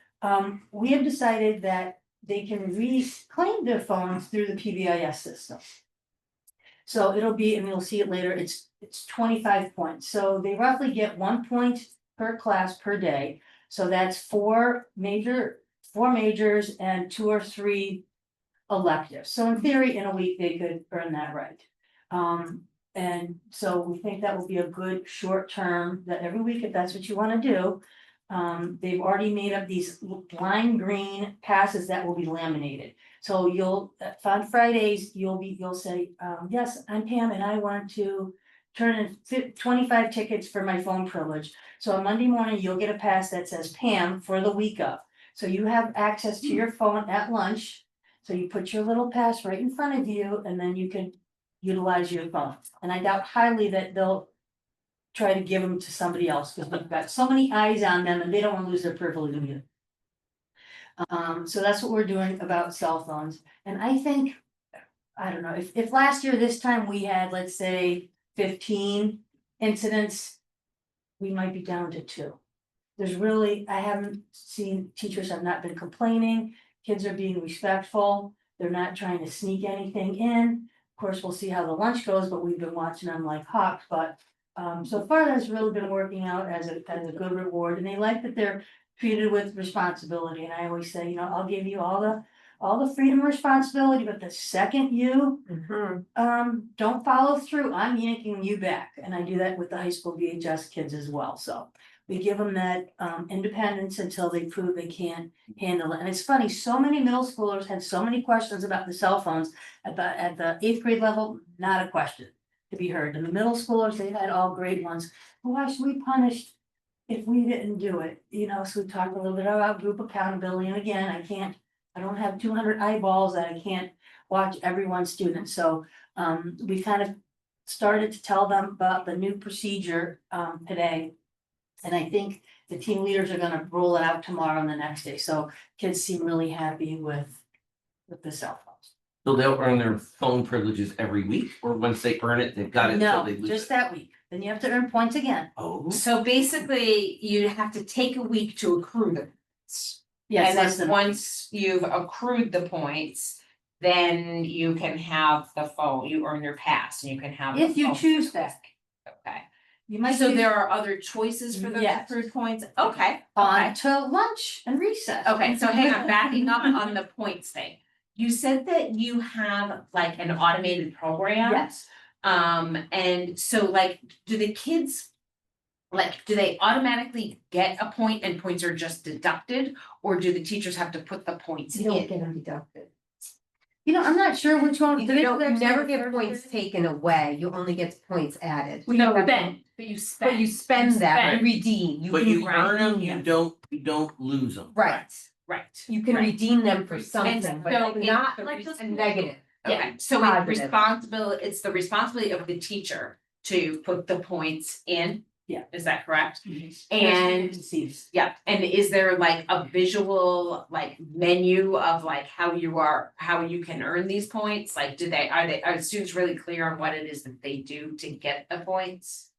we have decided that they can reclaim their phones through the PBIS system. So it'll be, and you'll see it later, it's 25 points. So they roughly get 1 point per class per day. So that's 4 majors and 2 or 3 electives. So in theory, in a week, they could earn that right. And so we think that will be a good short term, that every week, if that's what you want to do. They've already made up these lime green passes that will be laminated. So on Fridays, you'll say, yes, I'm Pam and I want to turn in 25 tickets for my phone privilege. So on Monday morning, you'll get a pass that says Pam for the week of. So you have access to your phone at lunch. So you put your little pass right in front of you and then you can utilize your phone. And I doubt highly that they'll try to give them to somebody else, because we've got so many eyes on them and they don't want to lose their privilege either. So that's what we're doing about cell phones. And I think, I don't know, if last year this time we had, let's say, 15 incidents, we might be down to 2. There's really, I haven't seen, teachers have not been complaining, kids are being respectful, they're not trying to sneak anything in. Of course, we'll see how the lunch goes, but we've been watching them like hawks, but so far that's really been working out as a good reward, and they like that they're treated with responsibility, and I always say, I'll give you all the freedom and responsibility, but the second you don't follow through, I'm yanking you back, and I do that with the high school VHS kids as well, so. We give them that independence until they prove they can handle it. And it's funny, so many middle schoolers had so many questions about the cell phones at the 8th grade level, not a question to be heard. And the middle schoolers, they had all grade ones. Why should we punish if we didn't do it? So we talked a little bit about group accountability. And again, I don't have 200 eyeballs that I can't watch every one student. So we kind of started to tell them about the new procedure today. And I think the team leaders are gonna roll it out tomorrow and the next day, so kids seem really happy with the cell phones. So they'll earn their phone privileges every week, or once they earn it, they've got it until No, they lose just it? that week, then you have to earn points again. Oh, So basically, you have to take a week to accrue the points. Yes, And less then than, once you've accrued the points, then you can have the phone, you earn your pass and you can have. the if you phone. choose that, Okay, you might. so choose there are other choices for the Yes. accrued points, okay, On okay. to lunch and recess. Okay, so hang on, backing up on the points thing. You said that you have like an automated program. Yes, And so like, do the kids? Like, do they automatically get a point and points are just deducted? Or do the teachers have to put the points You don't in? get them deducted. I'm not sure which one. You never get points taken away, you only get points added. We No, spend, but you spend. But you spend that, you spend. redeem, but you can earn them, redeem you don't lose them. Right, Right. you can Right. redeem them for And something, so but it's not the like a reason- negative. Okay, so Positive. it's the responsibility of the teacher to put the points in? Yeah. Is that correct? And And yeah, and is there like a visual like menu of like how you can earn these points? Like, are the students really clear on what it is that they do to get the points?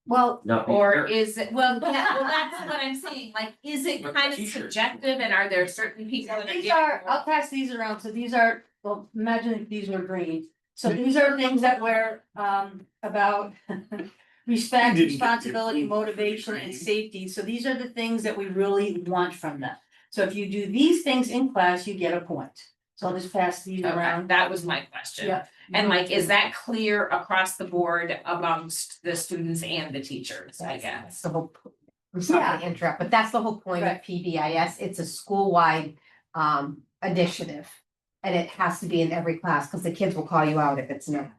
well, Not Or is it, well, that's what I'm saying, like, is it But kind of t-shirts. subjective and are there certain people that are these getting are, more? I'll pass these around, so these are, well, imagine if these were green. So these are things that were about respect, You didn't get your responsibility, food. motivation, and safety. So these are the things that we really want from them. So if you do these things in class, you get a point. So I'll just pass these Okay, around. that was my question. Yeah. And like, is that clear across the board amongst the students and the teachers, I That's guess? the whole, I'm sorry to interrupt, but that's the whole point of Right. PBIS, it's a school-wide initiative. And it has to be in every class, because the kids will call you out if it's not.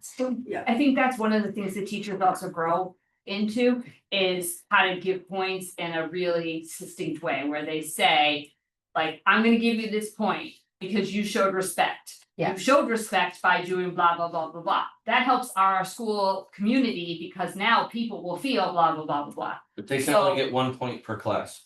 I think that's one of the things that teachers also grow into is how to give points in a really succinct way where they say, like, I'm gonna give you this point because you showed respect. Yeah. You showed respect by doing blah, blah, blah, blah, blah. That helps our school community because now people will feel blah, blah, blah, blah, blah. But they can only get 1 point per class.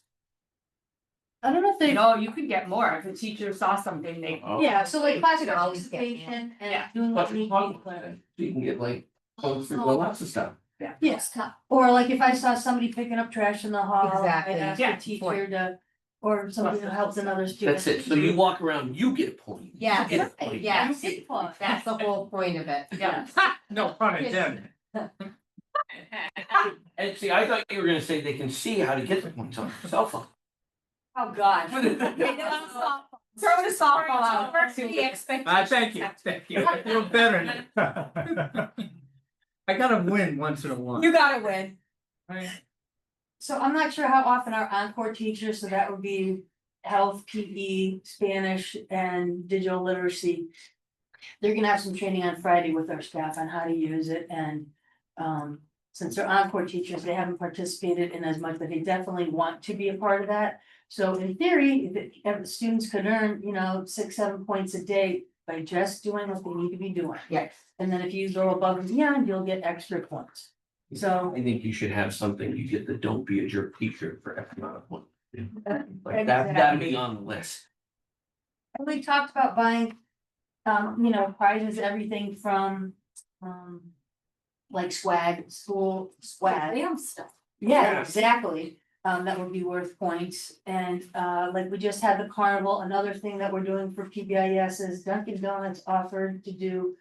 I don't know if they, No, you could get more. If a teacher saw something, they. Oh. yeah, so like class You can always get more. participation and Yeah. doing what But we need. you can get like, points for lots of stuff. Yes, or like if I saw somebody picking up trash in the hall, I'd Exactly. ask Yeah. the teacher to, or somebody who helps another student. That's it, so you walk around, you get a point. Yeah, You get a point. yes, You get one. that's the whole point of it. Yeah. No pun intended. And see, I thought you were gonna say they can see how to get the points on their cell phone. Oh, God. Throw the softball out. The expectation. Thank you, I feel better now. I gotta win once in a while. You gotta win. So I'm not sure how often our encore teachers, so that would be health, PE, Spanish, and digital literacy. They're gonna have some training on Friday with our staff on how to use it and since they're encore teachers, they haven't participated in as much, but they definitely want to be a part of that. So in theory, if the students could earn, 6, 7 points a day by just doing what they need to be doing. Yes. And then if you go above and beyond, you'll get extra points. So. I think you should have something, you get the don't be a jerk t-shirt for X amount of money. Like that, that'd be on the list. And we talked about buying, prizes, everything from, like swag, school swag. Damn stuff. Yeah, Yes. exactly. That would be worth points. And, like we just had the carnival, another thing that we're doing for PBIS is Dunkin' Donuts offered to do,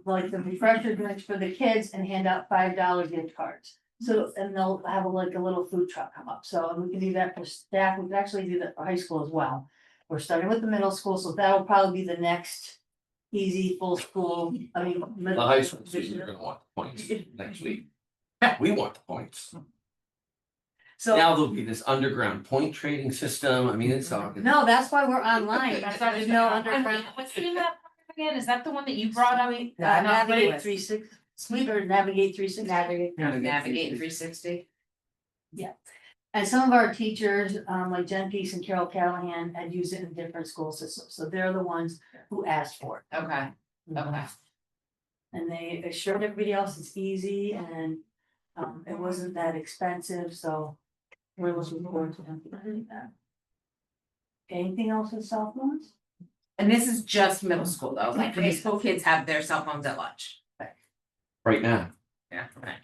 like the refresher drinks for the kids and hand out $5 gift cards. So, and they'll have like a little food truck come up. So and we can do that for staff. We can actually do that for high school as well. We're starting with the middle school, so that'll probably be the next easy full school, The middle. high school students are gonna want the points next week. We want the points. So, Now there'll be this underground point trading system. I mean, it's all. no, that's why we're online. That's There's no underground. What's the name of that program again? Is that the one that you brought out? Navigate 360, Sleep or Navigate 360. Navigate 360. And some of our teachers, like Jen Peace and Carol Callahan, had used it in different school systems, so they're the ones who asked for it. Okay, okay. And they assured everybody else it's easy and, it wasn't that expensive, so we're looking forward to implementing that. Anything else with cell phones? And this is just middle school though, like high school kids have their cell phones at lunch. Right now. Yeah, right.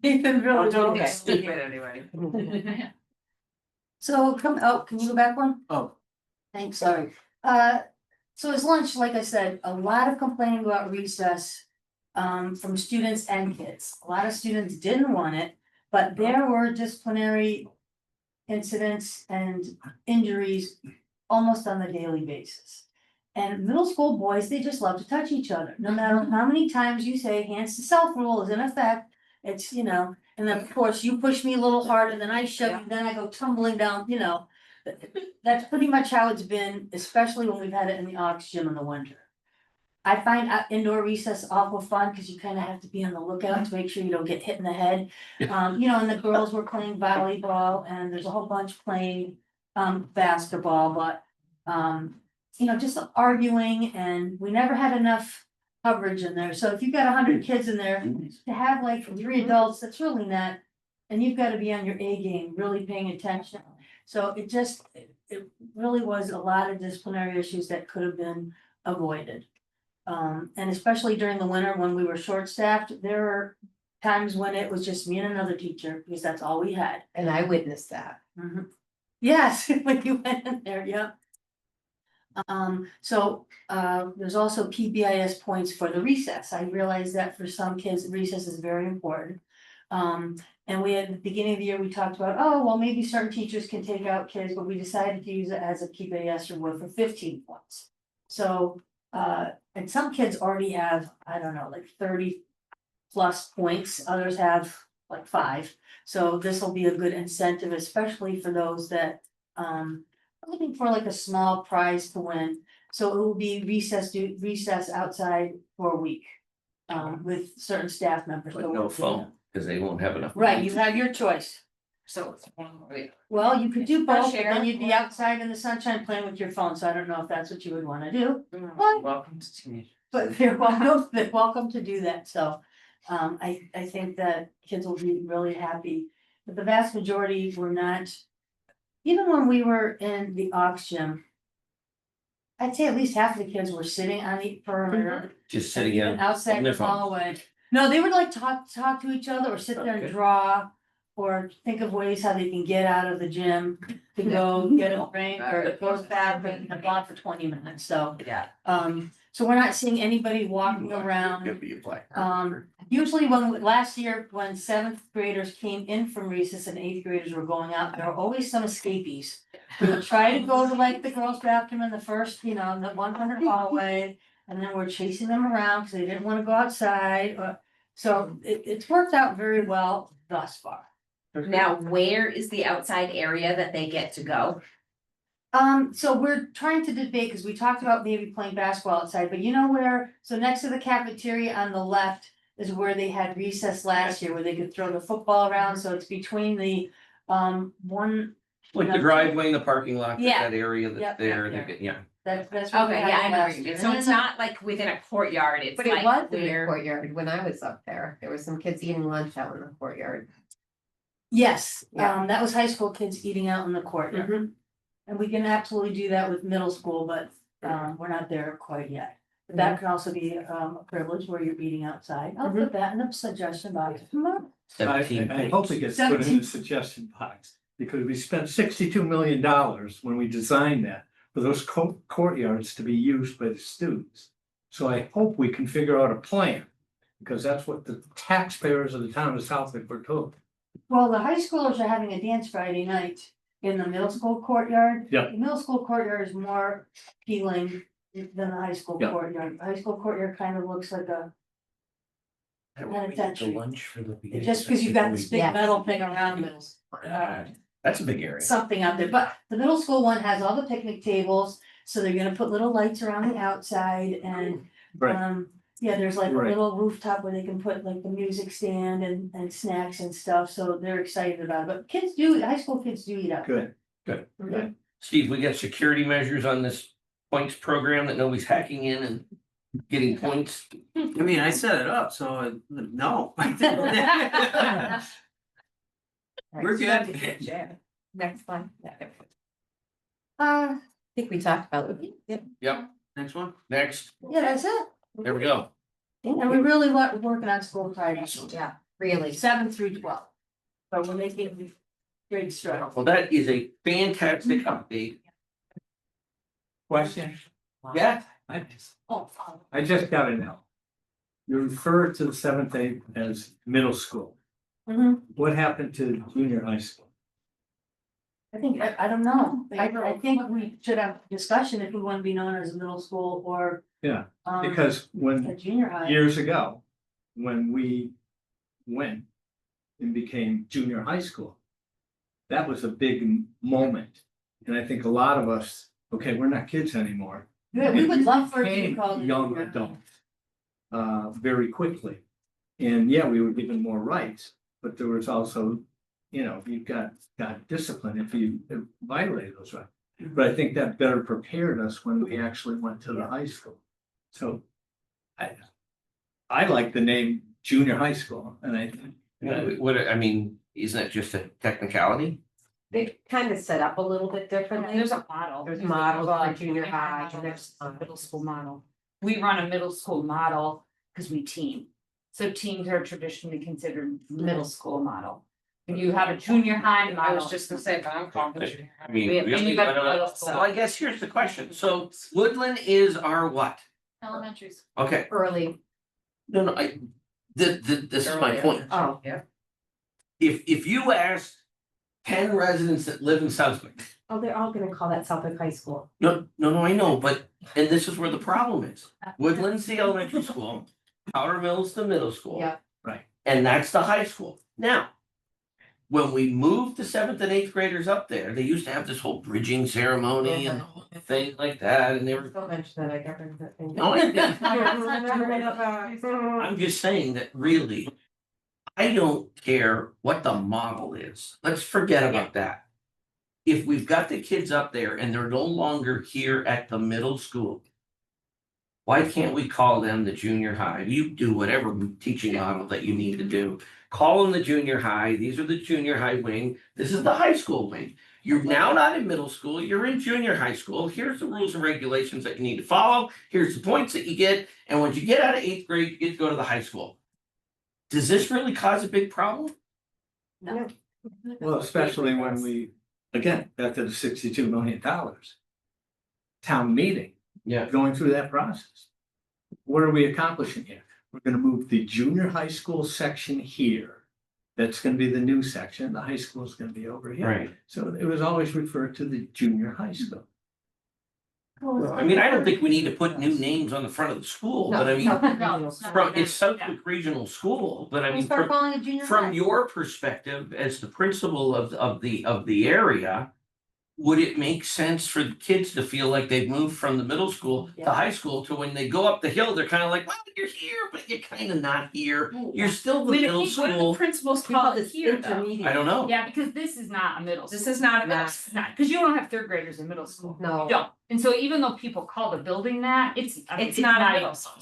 Ethan really Don't okay. get stupid anyway. So can you go back one? Oh. Thanks, sorry. So it's lunch, like I said, a lot of complaining about recess. From students and kids. A lot of students didn't want it, but there were disciplinary incidents and injuries almost on a daily basis. And middle school boys, they just love to touch each other, no matter how many times you say hands to self rule is in effect. It's, and then of course you push me a little hard and then I shove you, then I go tumbling down, That's pretty much how it's been, especially when we've had it in the Aux gym in the winter. I find indoor recess awful fun because you kind of have to be on the lookout to make sure you don't get hit in the head. And the girls were playing volleyball and there's a whole bunch playing basketball, but just arguing and we never had enough coverage in there. So if you've got 100 kids in there, to have like 3 adults, that's really not, and you've got to be on your A game, really paying attention. So it really was a lot of disciplinary issues that could have been avoided. And especially during the winter when we were short-staffed, there were times when it was just me and another teacher, because that's all we had. And I witnessed that. Yes, when you went in there, yeah. There's also PBIS points for the recess. I realize that for some kids, recess is very important. And we at the beginning of the year, we talked about, oh, well, maybe certain teachers can take out kids, but we decided to use it as a PBIS reward for 15 points. So, and some kids already have, I don't know, like 30 plus points, others have like 5. So this will be a good incentive, especially for those that are looking for like a small prize to win. So it will be recess outside for a week with certain staff members. But no phone, because they won't have enough. Right, you have your choice. So it's one or the other. Well, you could do Fresh both, but air. then you'd be outside in the sunshine playing with your phone, so I don't know if that's what you would wanna do. Welcome to teenage. But they're welcome to do that, so, I think that kids will be really happy. But the vast majority were not, even when we were in the Aux gym. I'd say at least half of the kids were sitting on the perimeter. Just sitting Even in. outside on the their phone. hallway. No, they would like talk to each other or sit there and Okay. draw. Or think of ways how they can get out of the gym to go get a drink or go to the bathroom and gone for 20 minutes, so. Yeah. So we're not seeing anybody walking around. Could be a black. Usually last year, when 7th graders came in from recess and 8th graders were going out, there were always some escapees. They would try to go to like the girls' bathroom in the first, the 100 hallway, and then we're chasing them around because they didn't want to go outside. So it's worked out very well thus far. Now, where is the outside area that they get to go? So we're trying to debate, because we talked about maybe playing basketball outside, but you know where, so next to the cafeteria on the left, is where they had recess last year, where they could throw the football around, so it's between the, one. Like the driveway and the parking lot, Yeah. that area that's Yep, there, yep, that- yeah. That's. where we Okay, had yeah, it I know what last you year. mean. So And it's then- not like within a courtyard, it's But it like was in the where. courtyard when I was up there. There were some kids eating lunch out in the courtyard. Yes, Yeah. that was high school kids eating out in the courtyard. Mhm. And we can absolutely do that with middle school, but we're not there quite yet. But that can also be a privilege where you're eating outside. I'll put that in the suggestion box tomorrow. 17 I hope it gets put in 17. the suggestion box, because we spent $62 million when we designed that for those courtyards to be used by the students. So I hope we can figure out a plan, because that's what the taxpayers of the town of Southwick were told. Well, the high schoolers are having a dance Friday night in the middle school courtyard. Yeah. The middle school courtyard is more appealing than the high school Yeah. courtyard. The high school courtyard kind of looks like a, penitentiary. Lunch for the beginning. just because you've got this big Yes. metal thing around it. That's a big area. Something out there, but the middle school one has all the picnic tables, so they're gonna put little lights around the outside and. Yeah, there's like a Right. little rooftop where they can put like the music stand and snacks and stuff, so they're excited about it, but kids do, high school kids do eat out. Good. Steve, we got security measures on this points program that nobody's hacking in and getting points. I mean, I set it up, so no. We're good. Next one. I think we talked about it. Yep, Next one. next, Yeah, that's it. there we go. And we really want, working on school Fridays, Yeah, really. 7 through 12. So we're making great strides. Well, that is a fantastic update. Question? Yeah. Oh, I just gotta know. You refer to the 7th, 8th as middle school. mhm. What happened to junior high school? I think, I don't know, I think we should have discussion if we want to be known as a middle school or. Yeah, um, Because A when, junior high. years ago, when we went and became junior high school, that was a big moment. And I think a lot of us, okay, we're not kids anymore. Yeah, we would love for it to be Became called. a young junior high. adults. Very quickly. And yeah, we were given more rights, but there was also, you got discipline if you violated those rights. But I think that better prepared us when we actually went to the high school. So I like the name junior high school, and I think. What, I mean, isn't that just a technicality? They kind of set up a little bit differently. There's a model. There's models for a junior high, and there's Middle school model. We run a middle school model because we team. So teams are traditionally considered middle school model. When you have a junior high model. I was just gonna say, but I'm confident. I mean, We have really, anybody I don't know. else. Well, I guess here's the question. So Woodland is our what? Elementary school. Okay, early. no, this is my point. Oh, Yeah. If you ask 10 residents that live in Southwick, oh, they're all gonna call that Southwick High School. no, I know, but, and this is where the problem is. Woodland's the elementary school, Powder Mill's the middle school. Yeah. Right. And that's the high school. Now, when we moved the 7th and 8th graders up there, they used to have this whole bridging ceremony and the whole thing like that, and they were. Don't mention that, I got rid of that thing. No, I'm just saying that really, I don't care what the model is. Let's forget about that. If we've got the kids up there and they're no longer here at the middle school, why can't we call them the junior high? You do whatever teaching model that you need to do. Call them the junior high. These are the junior high wing. This is the high school wing. You're now not in middle school. You're in junior high school. Here's the rules and regulations that you need to follow. Here's the points that you get. And once you get out of 8th grade, you get to go to the high school. Does this really cause a big problem? No. Well, especially when we, again, back to the $62 million. Town meeting, Yeah. going through that process. What are we accomplishing here? We're gonna move the junior high school section here. That's gonna be the new section. The high school is gonna be over here. Right. So it was always referred to the junior high school. I mean, I don't think we need to put new names on the front of the school, but I mean, from, it's Southwick Regional School, but I mean, Start from, calling it junior high. from your perspective as the principal of the area, would it make sense for the kids to feel like they've moved from the middle school to Yeah. high school to when they go up the hill, they're kind of like, well, you're here, but you're kind of not here. You're still the Wait, middle what do the school. principals We call call it this here though? intermediate. I don't know. Yeah, because this is not a middle. This school. is not a middle. Nah. It's not, because you don't have third graders in middle school. No. You don't. And so even though people call the building that, I mean, It's not a even- middle school.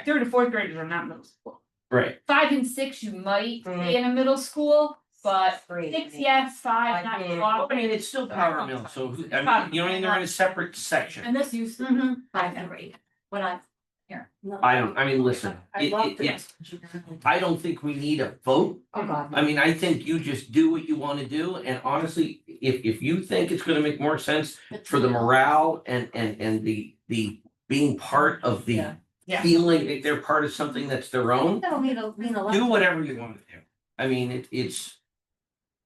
Third and fourth graders are not middle school. Right. 5 and 6, you might Mm. be in a middle school, but Three. 6, yes, 5, not Yeah. Well, I often. mean, it's still Power Mill, so I mean, you know, they're in a separate section. And this used to, I've never eaten, when I, here. I mean, listen, I don't think we need a vote. Oh, God. I mean, I think you just do what you wanna do, and honestly, if you think it's gonna make more sense for the morale and the being part of the Yeah. Yeah. feeling that they're part of something that's their own, That'll mean a lot. do whatever you wanna do. I mean, it's.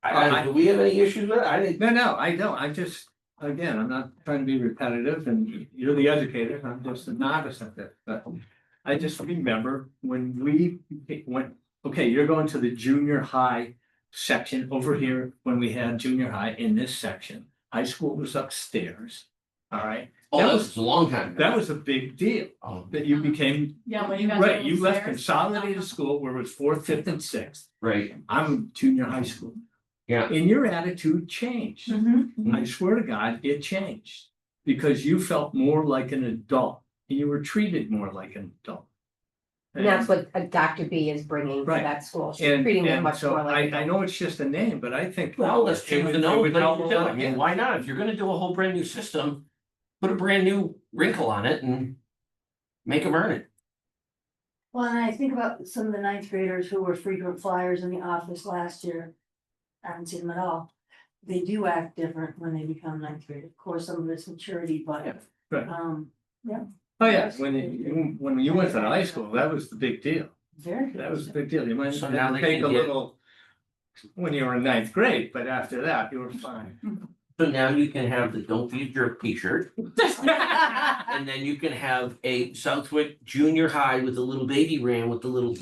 Do we have any issues with it? I think, No, I don't. I just, again, I'm not trying to be repetitive and you're the educator. I'm just a novice at this, but I just remember when we went, okay, you're going to the junior high section over here when we had junior high in this section. High school was upstairs. All right. oh, That that was- was a long time ago. That was a big deal Oh, that you became, Yeah, when you guys. right, went you left upstairs. consolidated school where it was fourth, fifth and sixth. right, I'm junior high school. yeah. And your attitude changed. Mhm. I swear to God, it changed. Because you felt more like an adult and you were treated more like an adult. And that's what Dr. B is bringing to Right. that school. She's And, treating them and much so more like. I know it's just a name, but I think. Well, let's change the it name, would but help a you do it. lot, I mean, yeah. why not? If you're gonna do a whole brand new system, put a brand new wrinkle on it and make them earn it. Well, and I think about some of the ninth graders who were frequent flyers in the office last year. I haven't seen them at all. They do act different when they become ninth grade. Of course, some of it's maturity, but, Right. yeah, Oh, yeah, when you went to high school, that was the big deal. very good. That was the big deal. You might So have now to they take can a get- little. When you were in ninth grade, but after that, you were fine. So now you can have the Don't Be a Jerk t-shirt, and then you can have a Southwick junior high with a little baby ram with the little.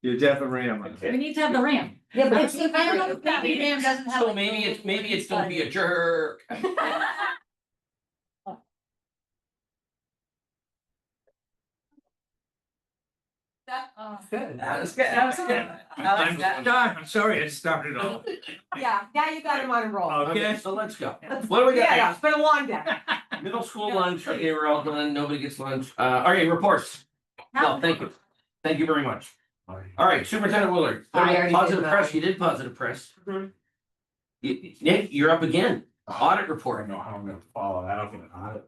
You're definitely am. We need to have the ramp. Yeah, but It's the ramp, baby ramp doesn't have. So maybe it's Don't Be a Jerk. Good. That was good, that was good. I like that. I'm sorry, I started off. Yeah, now you got him on a roll. Okay. So let's go. What do we Yeah, got? it's been a long day. Middle school lunch, okay, we're all done, nobody gets lunch. Okay, reports. No, thank you. Thank you very much. All right, Superintendent Willard. I already did Positive mine. press, you did positive press. Mhm. Nick, you're up again. Audit I don't report. know how I'm gonna follow that up with an audit.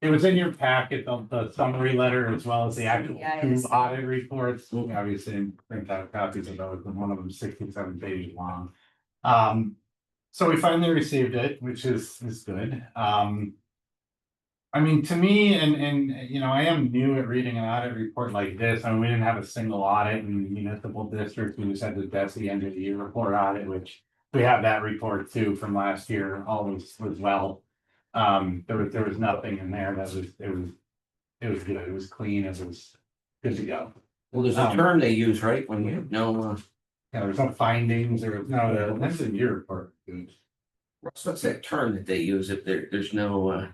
It was in your packet, the summary letter as well as the actual Yeah, two it's- audit reports. Obviously, didn't print out copies of those, and one of them 67 pages long. So we finally received it, which is good. I mean, to me, and you know, I am new at reading an audit report like this. I mean, we didn't have a single audit in municipal districts. We just had the DESI end of the year report audit, which we have that report too from last year, all was well. There was nothing in there that was, it was good, it was clean, it was good to go. Well, there's a term they use, right, when you know, Yeah, there's no findings or, no, that's in your report, good. what's that term that they use if there's no,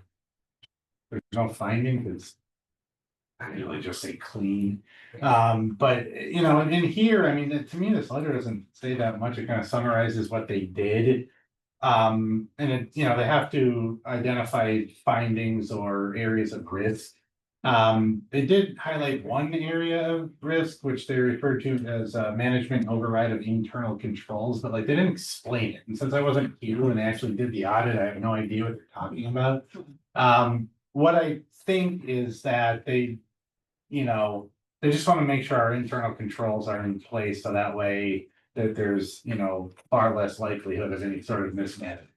There's no finding, because I really just say clean. But you know, and here, I mean, to me, this letter doesn't say that much. It kind of summarizes what they did. And it, you know, they have to identify findings or areas of risk. They did highlight one area of risk, which they referred to as management override of internal controls, but like they didn't explain it. And since I wasn't here when they actually did the audit, I have no idea what they're talking about. What I think is that they, you know, they just want to make sure our internal controls are in place, so that way that there's, you know, far less likelihood of any sort of mismanagement.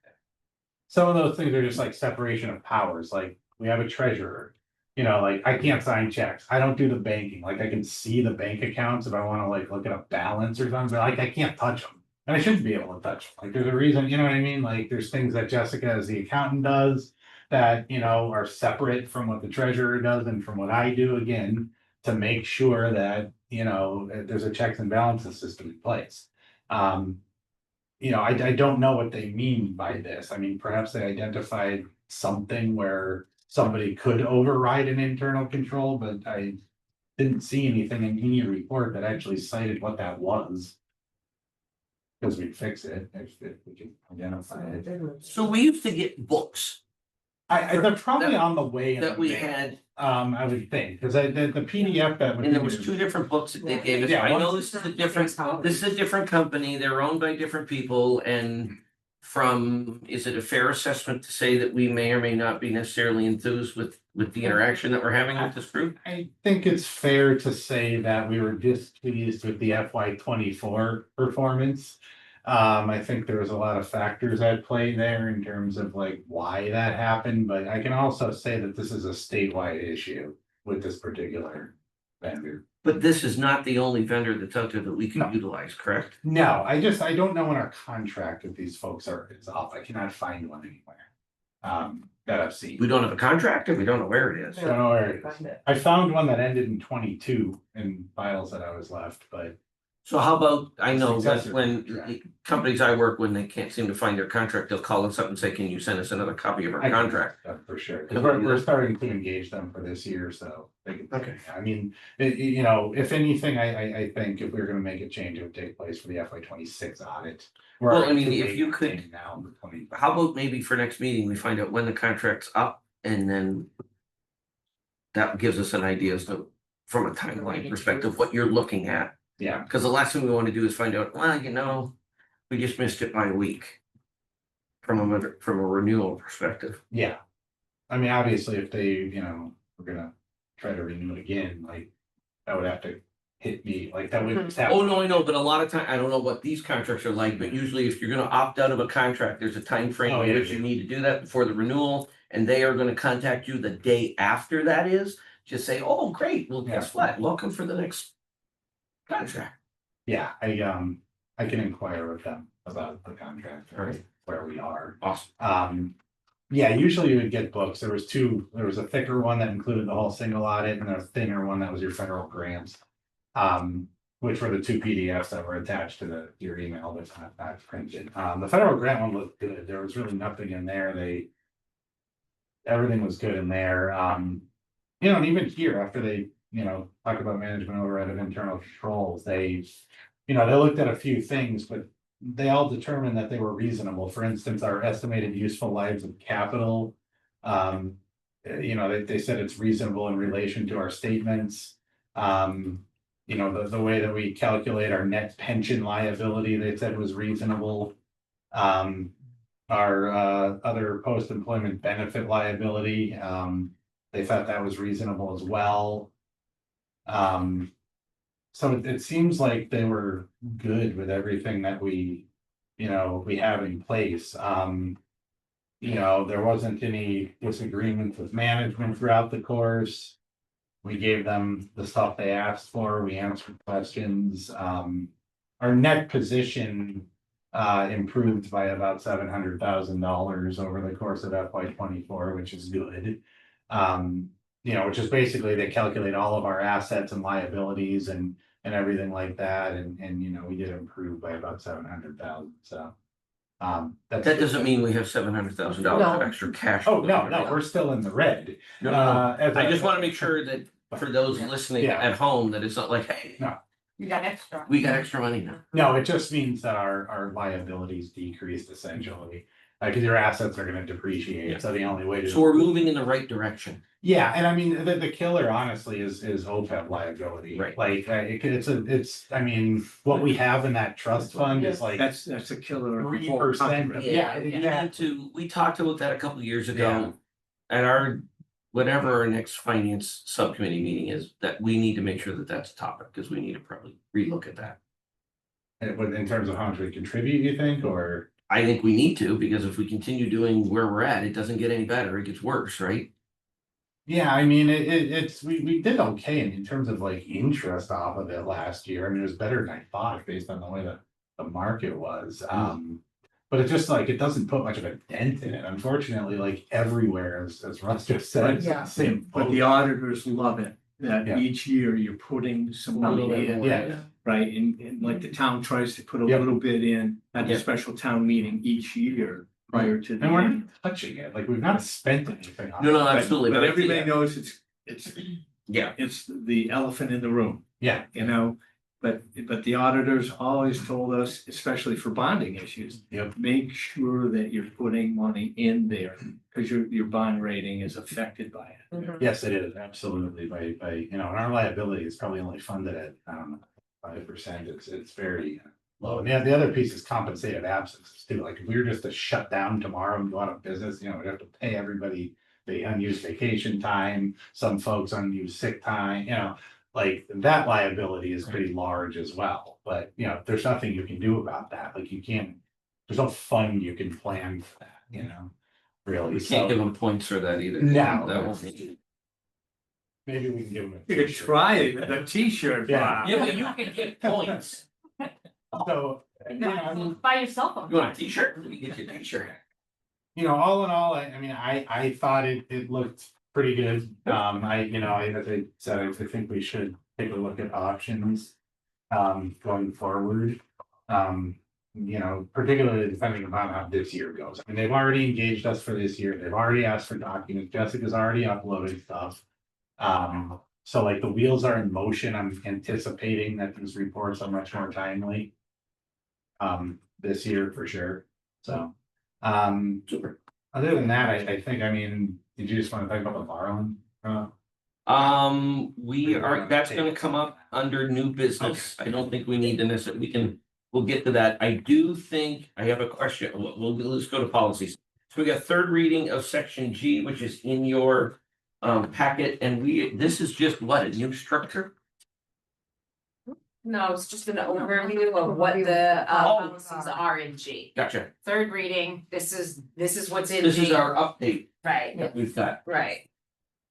Some of those things are just like separation of powers, like we have a treasurer, you know, like I can't sign checks, I don't do the banking, like I can see the bank accounts if I want to like look at a balance or something, but like I can't touch them. And I shouldn't be able to touch them, like there's a reason, you know what I mean, like there's things that Jessica as the accountant does that, you know, are separate from what the treasurer does and from what I do, again, to make sure that, you know, there's a checks and balances system in place. I don't know what they mean by this. I mean, perhaps they identified something where somebody could override an internal control, but I didn't see anything in any report that actually cited what that was. Because we'd fix it if we could identify it. So we used to get books They're probably That- on the way. in that the we mail. had, I would think, because the PDF that. and there was two different books that they gave us. Yeah, I know one- this is a different company, they're owned by different people, and is it a fair assessment to say that we may or may not be necessarily enthused with the interaction that we're having with this group? I think it's fair to say that we were displeased with the FY 24 performance. I think there was a lot of factors at play there in terms of like why that happened, but I can also say that this is a statewide issue with this particular vendor. But this is not the only vendor that's out there that we No. can utilize, correct? No, I don't know when our contract with these folks is up. I cannot find one anywhere. That I've seen. We don't have a contract, or we don't know where it is. Don't know where it is. I found one that ended in 22 in files that I was left, but So how about, I know that Successor when contract. the companies I work, when they can't seem to find their contract, they'll call us up and say, can you send us another copy of our I can- contract? for sure, because we're starting to engage them for this year, so. Okay. I mean, if anything, I think if we were gonna make a change, it would take place for the FY 26 audit. We're Well, I already mean, too if late you could- in now, the 20 How about maybe for next meeting, we find out when the contract's up, and then that gives us an idea as to, from a timeline perspective, what you're looking at. Yeah, Because the last thing we want to do is find out, well, we just missed it by a week. From a renewal perspective. yeah. I mean, obviously, if they, we're gonna try to renew it again, like, that would have to hit me, like, that would. that Oh, would- no, I know, but a lot of time, I don't know what these contracts are like, but usually if you're gonna opt out of a contract, there's a time frame Oh, in yeah, which you yeah. need to do that before the renewal. And they are gonna contact you the day after that is, just say, oh, great, well, guess what, welcome for the next contract. Yeah, I can inquire with them about the contract, Alright. where we are. Awesome. Yeah, usually you would get books. There was a thicker one that included the whole single audit and a thinner one that was your federal grants. Which were the two PDFs that were attached to your email that's not printed. The federal grant one looked good. There was really nothing in there. Everything was good in there. And even here, after they, talk about management override of internal controls, they looked at a few things, but they all determined that they were reasonable. For instance, our estimated useful lives of capital. They said it's reasonable in relation to our statements. The way that we calculate our net pension liability, they said was reasonable. Our other post-employment benefit liability, they thought that was reasonable as well. So it seems like they were good with everything that we have in place. There wasn't any disagreement with management throughout the course. We gave them the stuff they asked for, we answered questions. Our net position improved by about $700,000 over the course of FY 24, which is good. Which is basically they calculate all of our assets and liabilities and everything like that, and we did improve by about 700,000, so. That doesn't mean we have $700,000 of No. extra cash. Oh, no, we're still in the red. No, As I a- just wanna make sure that for those listening Yeah. at home, that it's not like, hey, No. You got extra. we got extra money now. No, it just means that our liabilities decreased essentially, because your assets are gonna depreciate, so the only way to. So we're moving in the right direction. Yeah, and I mean, the killer honestly is OPEB liability. Right. Like, what we have in that trust fund is like. That's a killer. 3%. Yeah, Yeah. we talked about that a couple of years ago. At our, whatever our next finance subcommittee meeting is, that we need to make sure that that's a topic, because we need to probably relook at that. In terms of how much we contribute, you think, or? I think we need to, because if we continue doing where we're at, it doesn't get any better, it gets worse, right? Yeah, we did okay in terms of like interest off of it last year. I mean, it was better than I thought based on the way that the market was. But it's just like, it doesn't put much of a dent in it. Unfortunately, like everywhere, as Russ just said, it's the same. But the auditors love it. that Yeah. each year you're putting some money in, Yeah. right? And like the town tries to put a Yep. little bit in at the Yep. special town meeting each year prior to the. And we're not touching it, like, we've not spent anything on it. No, But- absolutely. But I- everybody yeah. knows it's, Yeah, it's the elephant in the room, Yeah, you know? But the auditors always told us, especially for bonding issues. Yep. Make sure that you're putting money in there, because your bond rating is affected by it. Mhm. yes, it is, absolutely, by, and our liability is probably only funded at, I don't know, 5%, it's very low. And the other piece is compensated absences too, like, if we were just to shut down tomorrow and go out of business, we'd have to pay everybody the unused vacation time, some folks unused sick time, like, that liability is pretty large as well, but, there's nothing you can do about that, like, you can't, there's no fund you can plan for that, really, we can't give so them points for that either. No. That won't be. maybe we can give them. You could try the t-shirt. Yeah. Bob. Yeah, but you can get points. So, I mean, Buy your cell phone. You want a t-shirt? Let me get you a t-shirt. all in all, I thought it looked pretty good. As I said, I think we should take a look at options going forward. Particularly depending upon how this year goes. I mean, they've already engaged us for this year. They've already asked for documents. Jessica's already uploaded stuff. So like the wheels are in motion. I'm anticipating that these reports are much more timely. This year for sure. So, Super. other than that, I think, did you just want to talk about the borrowing? That's gonna come up under new business. I don't think we need to necessarily, we'll get to that. I do think, I have a question. Let's go to policies. So we got third reading of section G, which is in your packet, and this is just what, a new structure? No, it's just an overview of what the Oh. policies are in G. Gotcha. Third reading, this is what's in This G. is our update Right, that we've got. right.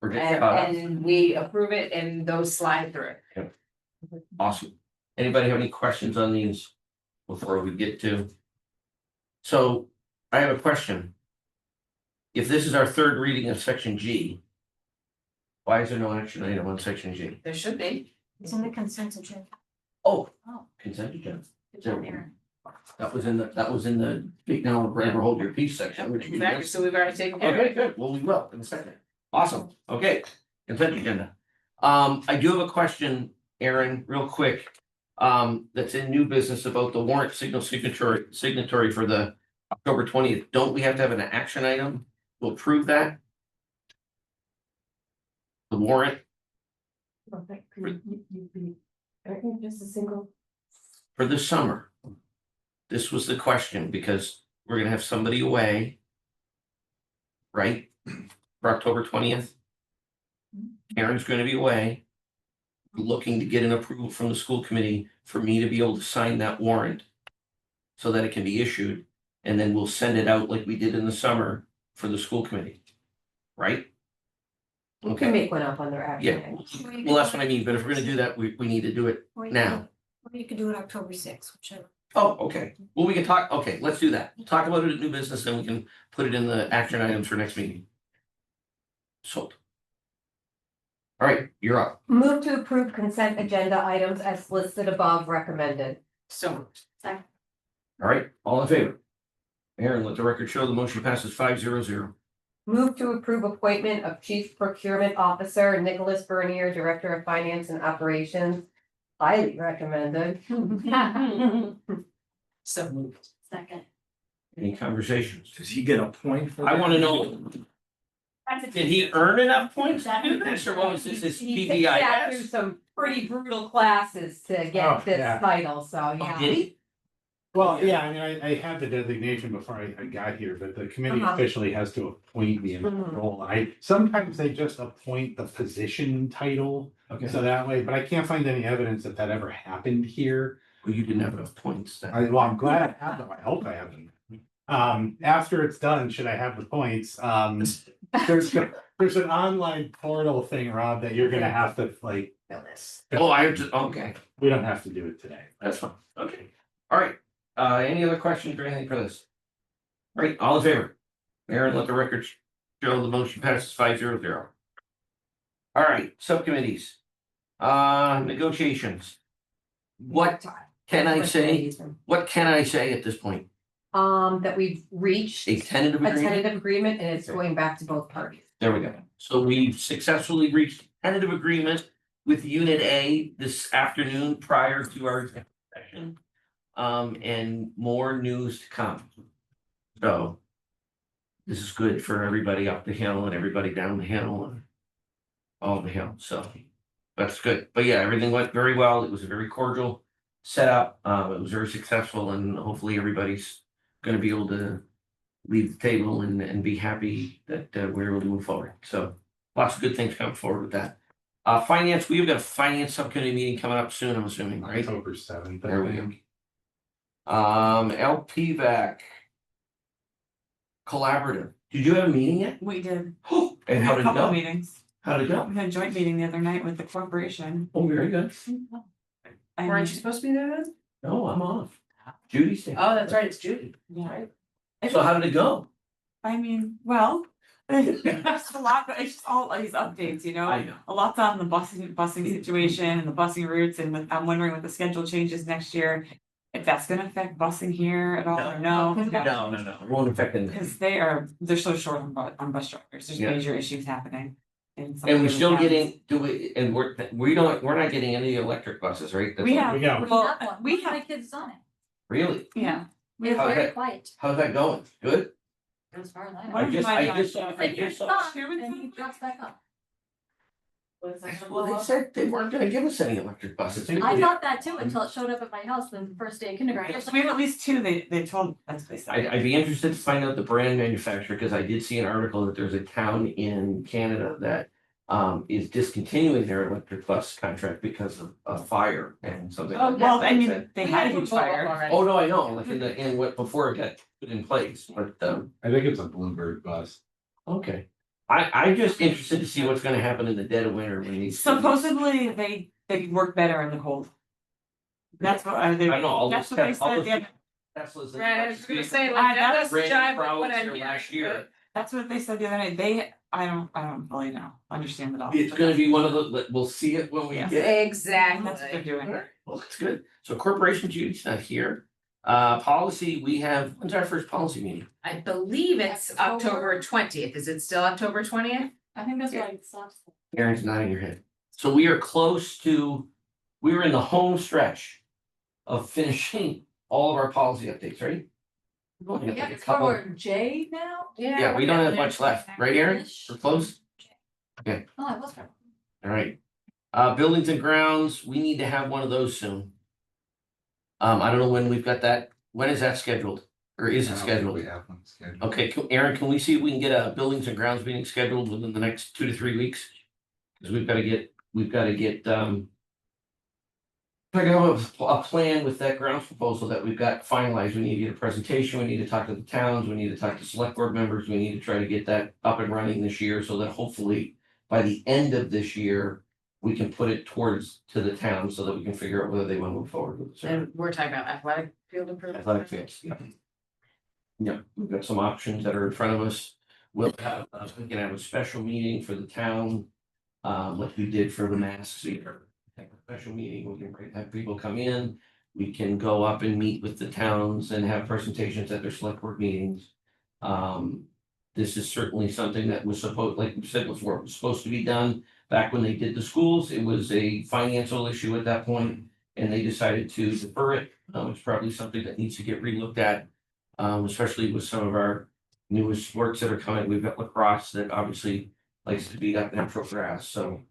We're getting caught up. And we approve it and those slide through. Awesome. Anybody have any questions on these before we get to? So I have a question. If this is our third reading of section G, why is there no action item on section G? There should be. It's in the consent agenda. Oh, Oh. consent agenda. Good job, Aaron. That was in the speak now or forever hold your peace section, which we Exactly, missed. so we've already taken care of Okay, it. good. Well, we will in a second. Awesome. Okay, consent agenda. I do have a question, Aaron, real quick. That's in new business about the warrant signatory for the October 20th. Don't we have to have an action item to approve that? The warrant Just a single. for the summer. This was the question because we're gonna have somebody away. Right? For October 20th. Karen's gonna be away. Looking to get an approval from the school committee for me to be able to sign that warrant. So that it can be issued, and then we'll send it out like we did in the summer for the school committee. Right? You can make one up on their action. Yeah, item. well, that's what I mean, but if we're gonna do that, we need to do it now. Or you could do it October 6th, whichever. Oh, okay, well, we can talk, okay, let's do that, we'll talk about it at new business, then we can put it in the action items for next meeting. Sold. All right, you're up. Move to approve consent agenda items as listed above recommended. So, All right, all in favor? Aaron, let the record show the motion passes 5-0-0. Move to approve appointment of Chief Procurement Officer Nicholas Bernier, Director of Finance and Operations. Highly recommended. so moved. Second. Any conversations? Does he get a point for? I that? wanna know, did he earn enough points to do this, or what was this, his He sat through PBIS? some pretty brutal classes to Oh, get this yeah. title, so Oh, yeah. did he? Well, yeah, I had the designation before I got here, but the committee Uh-huh. officially has to appoint me in the Mhm. role. Sometimes they just appoint the position title, Okay, so that way, but I can't find any evidence that ever happened here. well, you didn't have enough points then. I'm glad I have them. I hope I have them. After it's done, should I have the points? There's an online portal thing, Rob, that you're gonna have to like. Oh, I have to, okay, We don't have to do it today. that's fine, okay, all right, any other questions or anything for this? All right, all in favor? Aaron, let the record show the motion passes 5-0-0. All right, subcommittees. Negotiations. What can I say? What can I say at this point? That we've reached A tentative a agreement? tentative agreement and it's going back to both parties. There we go. So we've successfully reached tentative agreement with Unit A this afternoon prior to our executive session. And more news to come. So this is good for everybody up the hill and everybody down the hill and all the hill, so that's good. But yeah, everything went very well. It was a very cordial setup. It was very successful and hopefully everybody's gonna be able to leave the table and be happy that we're able to move forward. So lots of good things coming forward with that. Finance, we've got a finance subcommittee meeting coming up soon, I'm assuming, right? October 7th. There we go. LPVAC. Collaborative. Did you have a meeting yet? We did. And how did it Couple go? meetings. How did it go? We had a joint meeting the other night with the corporation. Oh, very good. I Weren't you mean, supposed to be there then? No, I'm off. Judy's there. Oh, that's right, it's Judy. yeah. So how did it go? I mean, well, there's a lot, it's just all these updates, you know? I know. A lot's on the busing situation and the busing routes, and I'm wondering what the schedule changes next year. If that's gonna affect busing here at all or no. No. It won't affect anything. Because they're so short on bus drivers, there's Yeah. major issues happening. In some And we're of the still towns. getting, we're not getting any electric buses, right? That's We all. have, Yeah. well, we My have, kids on it. Really? yeah. It's How's very that? quiet, How's that going? Good? as far as I One know. of just- my I just- guys- I just saw- Stop, and he drops back up. Well, they said they weren't gonna give us any electric buses. I thought that too until it showed up at my house the first day of kindergarten. We have at least two, they told, that's what they said. I'd be interested to find out the brand manufacturer, because I did see an article that there's a town in Canada that is discontinuing their electric bus contract because of a fire and something. Oh, like well, that. I mean, they had a huge fire. Oh, no, I know, like in what, before it got put in place, but, I think it's a Bluebird bus. okay. I'm just interested to see what's gonna happen in the dead of winter when these. Supposedly, they work better in the cold. That's what, I don't know, all that's those what they Tes- all said, those yeah, Teslas. Right, I was gonna say, I- like, that that's doesn't jive with crowds what I'm here hearing. last year. that's what they said the other night, I don't really know, understand it all. It's gonna be one of the, we'll see it when we Yeah. get it. Exactly. That's what they're doing. Well, that's good. So corporation Judy's not here. Policy, we have, when's our first policy meeting? I believe it's October 20th. Is it still October 20th? I think that's why it stops. Aaron's nodding your head. So we are close to, we were in the home stretch of finishing all of our policy updates, right? We've only got Yeah, like a it's couple. for J now? Yeah, we don't have much left, right, Aaron? We're close? Oh, I was right. All right. Buildings and grounds, we need to have one of those soon. I don't know when we've got that. When is that scheduled? Or is it scheduled? We have one scheduled. Okay, Aaron, can we see if we can get a buildings and grounds meeting scheduled within the next 2 to 3 weeks? Cause we've gotta get, I have a plan with that grounds proposal that we've got finalized. We need to get a presentation, we need to talk to the towns, we need to talk to select board members, we need to try to get that up and running this year so that hopefully by the end of this year, we can put it towards to the town so that we can figure out whether they want to move forward with it. And we're talking about athletic field improvement. Athletic fields, yeah. Yeah, we've got some options that are in front of us. We'll have, we can have a special meeting for the town. Like we did for the masks here. Have a special meeting, we can have people come in. We can go up and meet with the towns and have presentations at their select board meetings. This is certainly something that was supposed, like we said before, it was supposed to be done. Back when they did the schools, it was a financial issue at that point, and they decided to defer it. It's probably something that needs to get relooked at. Especially with some of our newest sports that are coming. We've got lacrosse that obviously likes to beat up natural grass, so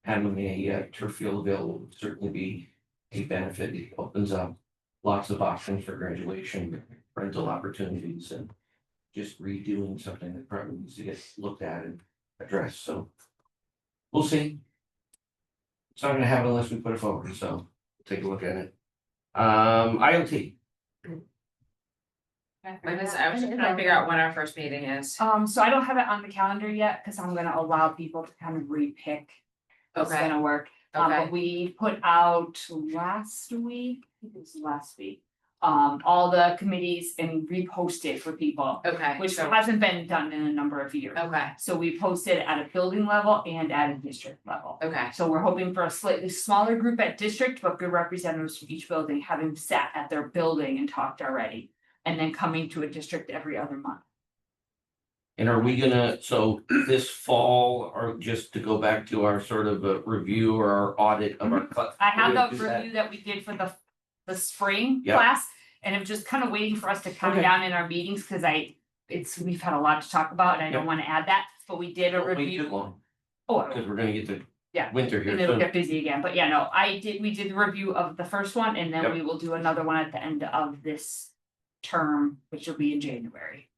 having a turf field available would certainly be a benefit. It opens up lots of options for graduation, rental opportunities, and just redoing something that probably needs to get looked at and addressed, so we'll see. It's not gonna happen unless we put it forward, so take a look at it. IoT. I was just trying to figure out when our first meeting is. So I don't have it on the calendar yet, cause I'm gonna allow people to kind of repick what's Okay, gonna work. okay. But we put out last week, I think it was last week, all the committees and repost it for people, Okay, which so, hasn't been done in a number of years. okay, So we posted at a building level and at a district level. okay, So we're hoping for a slightly smaller group at district, but good representatives from each building, having sat at their building and talked already. And then coming to a district every other month. And are we gonna, so this fall, or just to go back to our sort of a review or our audit of our. I have we're gonna the do that? review that we did for the spring Yeah. class, and I'm just kind of waiting for us to come Okay. down in our meetings, cause we've had a lot to talk about, and I don't Yep. wanna add that, but we did a Don't wait too review. long, Oh, because we're gonna get to. Yeah. Winter here and it'll soon. get busy again, but yeah, no, we did the review of the first one, and then Yep. we will do another one at the end of this term, which will be in January.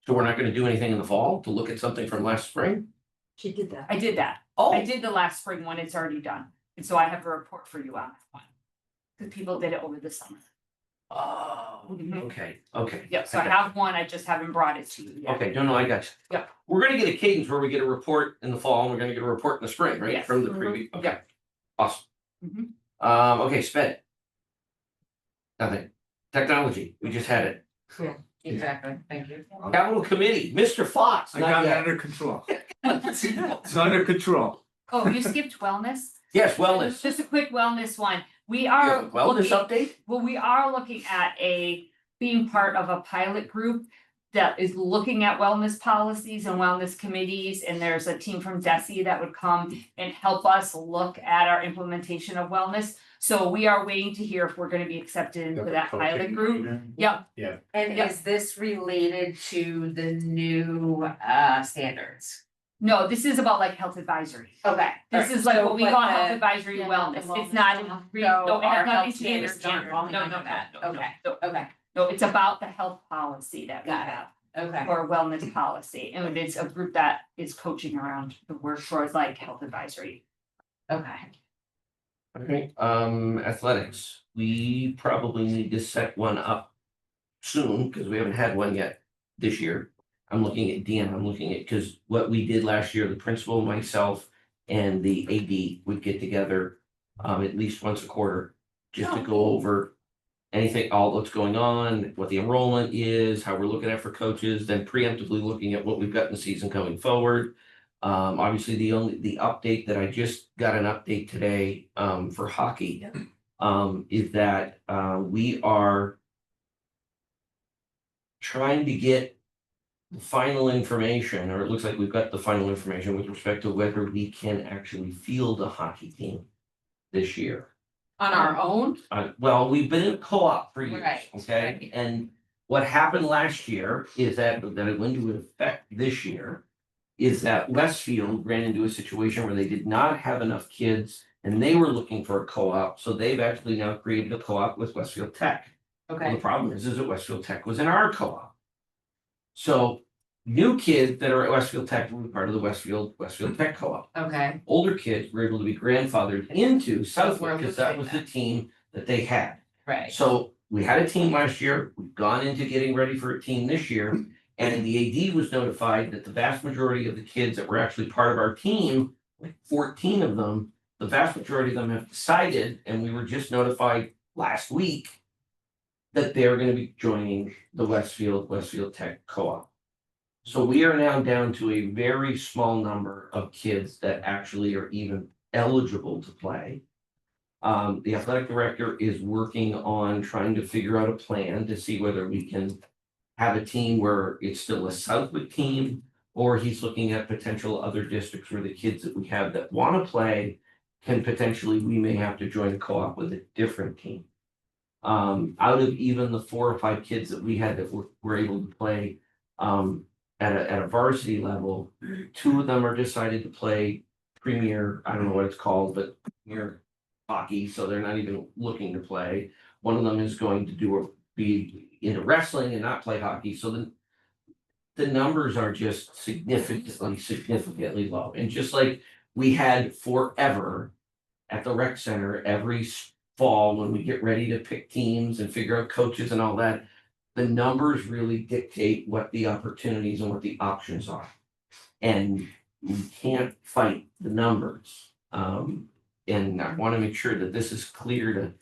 So we're not gonna do anything in the fall to look at something from last spring? She did that. I did that. Oh. I did the last spring one, it's already done, and so I have a report for you on that one. Cause people did it over the summer. Oh, Mhm. okay. Yep, so I have one, I just haven't brought it to you yet. Okay, no, I got you. Yep. We're gonna get a cadence where we get a report in the fall and we're gonna get a report in the spring, right? Yes. From the Mhm. previous, okay. Yep. Awesome. Mhm. Okay, sped. Nothing. Technology, we just had it. exactly, thank you. Capital Committee, Mr. Fox, I not got it yet. under control. It's under control. Oh, you skipped wellness? Yes, wellness. Just a quick wellness one. We You are have a Wellness looking, update? well, we are looking at being part of a pilot group that is looking at wellness policies and wellness committees, and there's a team from DESI that would come and help us look at our implementation of wellness. So we are waiting to hear if we're gonna be accepted into that pilot group. Yep, And Yep. is this related to the new standards? no, this is about like health advisory. Okay. This is like what we call health advisory yeah, wellness. the It's not, wellness no, it our has nothing health to do with standards aren't standards. falling No, under no, that. no, Okay. no. Okay, No, it's about the health policy that we Got it. have. okay. Or wellness policy, and it's a group that is coaching around the work for like health advisory. Okay. Okay, athletics, we probably need to set one up soon, because we haven't had one yet this year. I'm looking at Dan, I'm looking at, because what we did last year, the principal, myself, and the AD would get together at least once a quarter, just to go over anything, all what's going on, what the enrollment is, how we're looking at for coaches, then preemptively looking at what we've got in the season coming forward. Obviously, the update that I just got an update today, for hockey, is that, we are trying to get the final information, or it looks like we've got the final information with respect to whether we can actually field a hockey team this year. On our own? Well, we've been in co-op for years, Right, okay? right. And what happened last year is that it went into effect this year. Is that Westfield ran into a situation where they did not have enough kids and they were looking for a co-op, so they've actually now created a co-op with Westfield Tech. Well, Okay, the problem is that Westfield Tech was in our co-op. So new kids that are at Westfield Tech will be part of the Westfield Tech co-op. okay, Older kids were able to be grandfathered into Southwick We're because that losing was the them. team that they had. right. So we had a team last year, we've gone into getting ready for a team this year. And the AD was notified that the vast majority of the kids that were actually part of our team, like 14 of them, the vast majority of them have decided, and we were just notified last week, that they're gonna be joining the Westfield Tech Co-op. So we are now down to a very small number of kids that actually are even eligible to play. The athletic director is working on trying to figure out a plan to see whether we can have a team where it's still a Southwick team, or he's looking at potential other districts where the kids that we have that want to play can potentially, we may have to join a co-op with a different team. Out of even the 4 or 5 kids that we had that were able to play at a varsity level, 2 of them are decided to play premier, I don't know what it's called, but premier hockey, so they're not even looking to play. One of them is going to be into wrestling and not play hockey, so the numbers are just significantly low. And just like we had forever at the rec center every fall when we get ready to pick teams and figure out coaches and all that, the numbers really dictate what the opportunities and what the options are. And we can't fight the numbers. And I want to make sure that this is clear to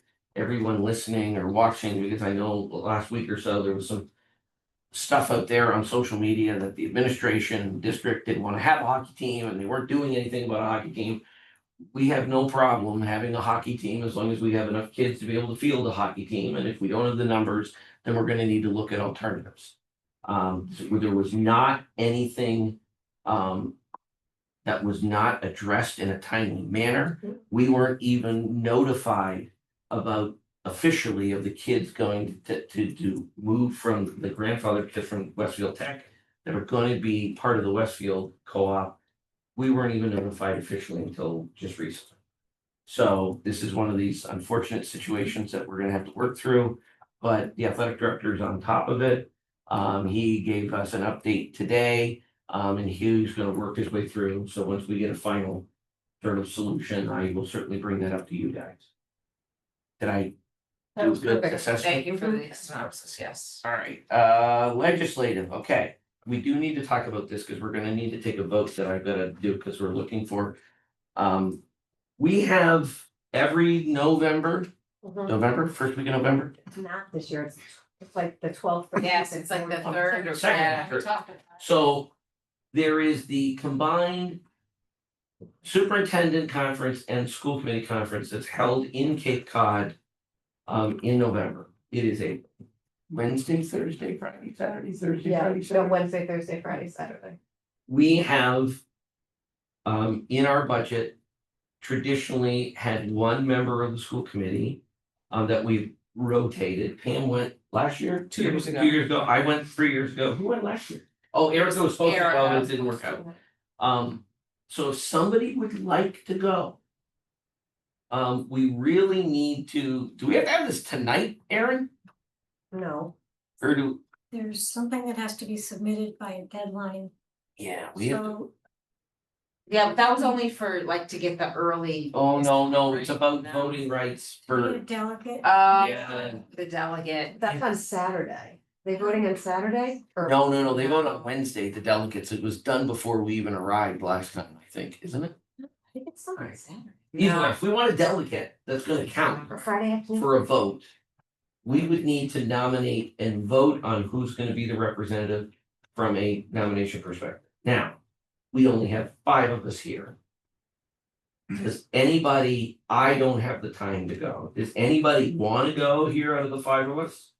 everyone listening or watching, because I know last week or so, there was some stuff out there on social media that the administration district didn't want to have a hockey team and they weren't doing anything about a hockey team. We have no problem having a hockey team as long as we have enough kids to be able to field a hockey team. And if we don't have the numbers, then we're gonna need to look at alternatives. So there was not anything that was not addressed in a timely manner. We weren't even notified about officially of the kids going to move from the grandfather kid from Westfield Tech that are going to be part of the Westfield co-op. We weren't even notified officially until just recently. So this is one of these unfortunate situations that we're gonna have to work through, but the athletic director is on top of it. He gave us an update today, and Hugh's gonna work his way through, so once we get a final sort of solution, I will certainly bring that up to you guys. Did I That do a was good perfect. assessment? Thank you for the synopsis, yes. All right, legislative, okay. We do need to talk about this because we're gonna need to take a vote that I've gotta do because we're looking for. We have every November, first week of November. It's not this year, it's like the 12th. Yes, it's like the third or Second, yeah, third. we talked about it. So there is the combined superintendent conference and school committee conference that's held in Cape Cod in November. It is a Wednesday, Thursday, Friday, Saturday, Thursday, Yeah, Friday, no, Saturday. Wednesday, Thursday, Friday, Saturday. We have in our budget traditionally had one member of the school committee that we've rotated. Pam went last year? 2 years ago. 2 years ago. I went 3 years ago. Who went last year? Oh, Erica was supposed to go, but it didn't work out. So if somebody would like to go, we really need to, do we have to have this tonight, Erin? No, Or do, There's something that has to be submitted by a deadline, yeah, we have to. so Yeah, but that was only for like to get the early. Oh, no, it's about No. voting rights be a for, delegate. Yeah. The delegate. that's on Saturday. They voting on Saturday? Or- no, they vote on Wednesday, the delegates. It was done before we even arrived last time, I think, isn't it? I think it's on Saturday. Either way, if we want a delegate, that's gonna count Or Friday afternoon. for a vote. We would need to nominate and vote on who's gonna be the representative from a nomination perspective. Now, we only have 5 of us here. Does anybody, I don't have the time to go. Does anybody wanna go here out of the 5 of us?